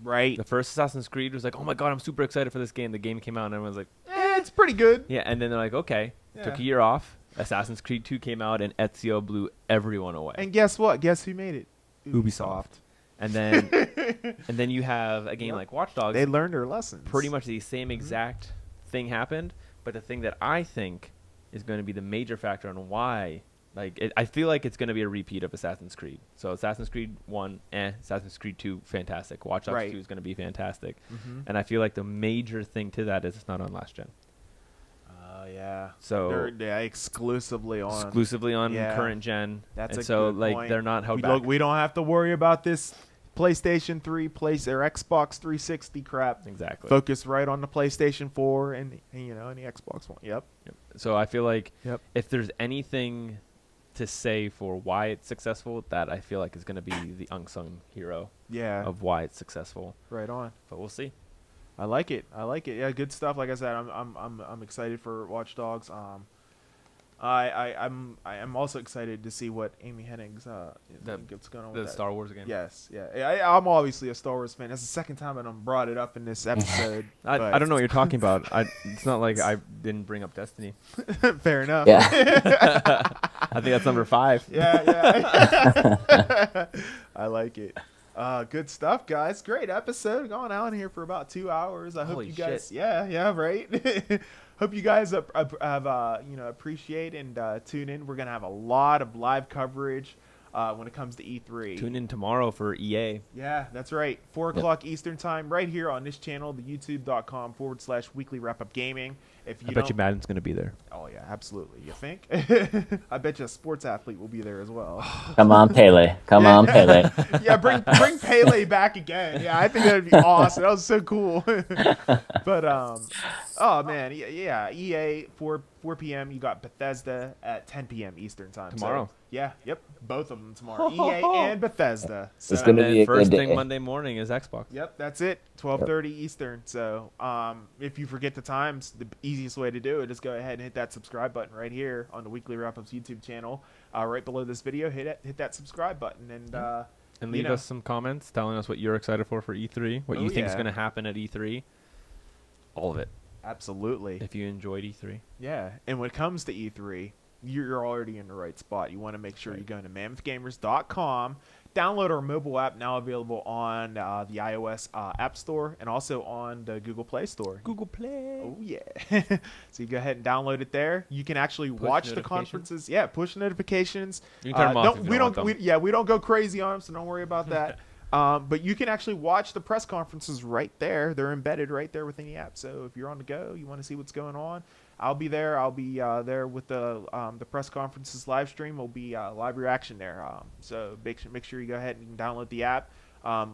Right? The first Assassin's Creed was like, oh my god, I'm super excited for this game. The game came out and everyone's like, It's pretty good. yeah. And then they're like, okay, took Yeah. a year off. Assassin's Creed 2 came out and Ezio blew everyone away. And guess what? Guess who made it? Ubisoft. And then you have a game like Watch Dogs. They learned their lessons. Pretty much the same exact thing happened, but the thing that I think is going to be the major factor on why, I feel like it's going to be a repeat of Assassin's Creed. So Assassin's Creed 1, Assassin's Creed 2, fantastic. Watch Dogs Right. 2 is going to be fantastic. And I feel like the major thing to that is it's not on last gen. Yeah. So they're exclusively on. exclusively on Yeah. current gen. That's and a so good like point. they're not held back. We don't have to worry about this PlayStation 3, or Xbox 360 crap. Exactly. Focus right on the PlayStation 4 and you know, and the Xbox One. Yep. So I feel like Yep. if there's anything to say for why it's successful, that I feel like is going to be the unsung hero Yeah. of why it's successful. Right on. But we'll see. I like it. Yeah, good stuff. Like I said, I'm excited for Watch Dogs. I'm also excited to see what Amy Hennig's gets going on with The that. Star Wars game. Yes, yeah. I'm obviously a Star Wars fan. That's the second time that I'm brought it up in this episode. I don't know what you're talking about. It's not like I didn't bring up Destiny. Fair enough. Yeah. I think that's number 5. Yeah. I like it. Good stuff, guys. Great episode. Going on here for about 2 hours. I hope Holy you guys. shit. Yeah, right. Hope you guys have appreciate and tune in. We're gonna have a lot of live coverage when it comes to E3. Tune in tomorrow for EA. Yeah, that's right. 4 o'clock Eastern time, right here on this channel, the youtube.com/weekly wrap up gaming. If you I bet you Madden's going to be there. Oh yeah, absolutely. You think? I bet you a sports athlete will be there as well. Come on, Pele. Come on, Pele. Yeah, bring Pele back again. Yeah, I think that'd be awesome. That was so cool. But oh man, yeah. EA 4 p.m. You got Bethesda at 10 p.m. Eastern time Tomorrow. So, yeah, yep, both of them tomorrow. EA and Bethesda. So, It's gonna And be then a first good thing day. Monday morning is Xbox. Yep, that's it. 12:30 Eastern. So, if you forget the times, the easiest way to do it is go ahead and hit that subscribe button right here on the Weekly Wrap Ups YouTube channel. Right below this video, hit that subscribe button And leave us some comments telling us what you're excited for E3, what Oh, you think is yeah. going to happen at E3. All of it. Absolutely. If you enjoyed E E3. Yeah, and when it comes to E3, you're already in the right spot. You want to make sure you go to mammothgamers.com, download our mobile app, now available on the iOS App Store and also on the Google Play Store. Google Play. Oh yeah. So you go ahead and download it there. You can actually watch the notifications? conferences. Yeah, push notifications. You can turn them off if you we don't don't want them. we don't go crazy on them, so don't worry about that. But you can actually watch the press conferences right there. They're embedded right there within the app. So if you're on the go, you want to see what's going on, I'll be there. I'll be there with the press conferences live stream. Will be live reaction there. So make sure you go ahead and download the app.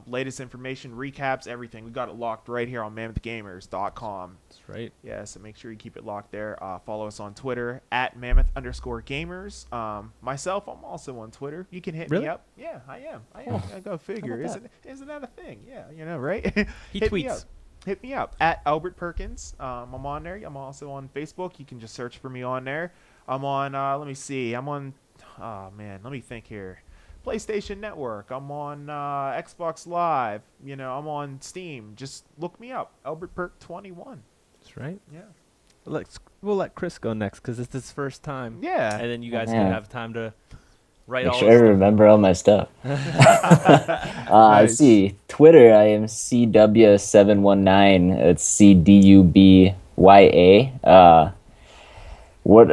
Latest information, recaps, everything. We got it locked right here on mammothgamers.com. That's right. Yeah, so make sure you keep it locked there. Follow us on Twitter at mammoth_gamers. Myself, I'm also on Twitter. You can hit Really? me up. Yeah, I am. I go figure. How about Isn't that a thing? Yeah, you know, right? He Hit me tweets. up. hit me up at Albert Perkins. I'm on there. I'm also on Facebook. You can just search for me on there. I'm on. Let me see. I'm on. Oh man, let me think here. PlayStation Network. I'm on Xbox Live. I'm on Steam. Just look me up, Albert Perk 21. That's right. Yeah. We'll let Chris go next because it's his first time. Yeah. And then you guys Yeah. can have time to write Make all sure I this stuff. remember all my stuff. I Nice. see. Twitter, I am CW719. It's CDUBYA. What?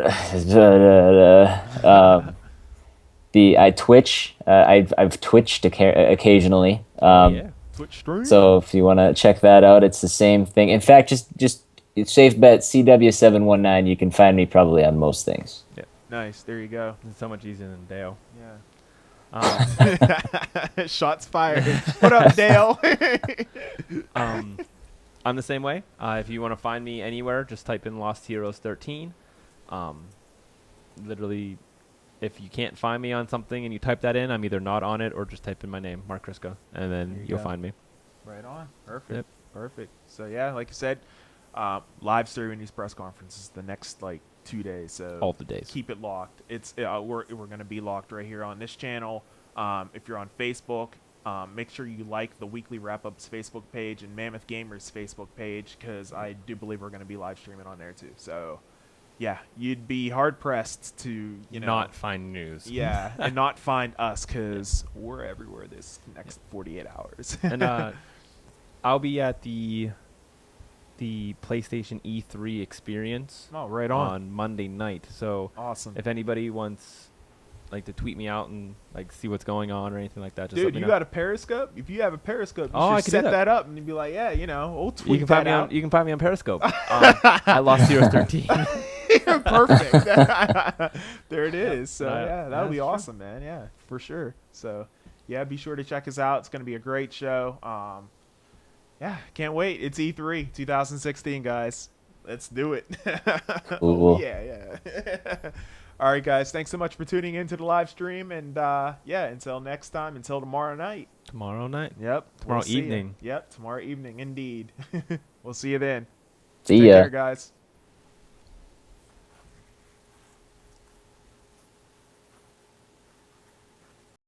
I Twitch. I've twitched occasionally. Yeah. Twitch stream. So if you want to check that out, it's the same thing. In fact, just it's safe bet CW719. You can find me probably on most things. Yeah. Nice. There you go. It's so much easier than Dale. Yeah. Shots fired. What up, Dale? I'm the same way. If you want to find me anywhere, just type in Lost Heroes 13. Literally, if you can't find me on something and you type that in, I'm either not on it or just type in my name, Mark Crisco, and then you'll find me. Right on. Perfect. Yep. Perfect. So yeah, like you said, live streaming these press conferences the next 2 days. So All the days. keep it locked. It's we're gonna be locked right here on this channel. If you're on Facebook, make sure you like the Weekly Wrap-Ups Facebook page and Mammoth Gamers Facebook page, because I do believe we're gonna be live streaming on there too. So yeah, you'd be hard pressed to not find news. yeah, and not find us, because we're everywhere this next 48 hours. And I'll be at the PlayStation E3 experience Oh, right on. Monday night. So Awesome. if anybody wants to tweet me out and see what's going on or anything like that, just Dude, let me you know. got a Periscope? If you have a Periscope, you Oh, I should could do set that. that up and you'd be like, yeah, we'll tweet You can find that me out. on you can find me on Periscope. I lost Heroes 13. Perfect. There it is. So Yeah, yeah, that'll that's be true. awesome, man. Yeah, for sure. So yeah, be sure to check us out. It's going to be a great show. Yeah, can't wait. It's E3 2016, guys. Let's do it. Cool. Yeah. All right, guys. Thanks so much for tuning into the live stream. And yeah, until next time, until tomorrow night. Tomorrow night. Yep. Tomorrow see ya. evening. Yep. Tomorrow evening, indeed. We'll see you then. See Take ya. care, guys.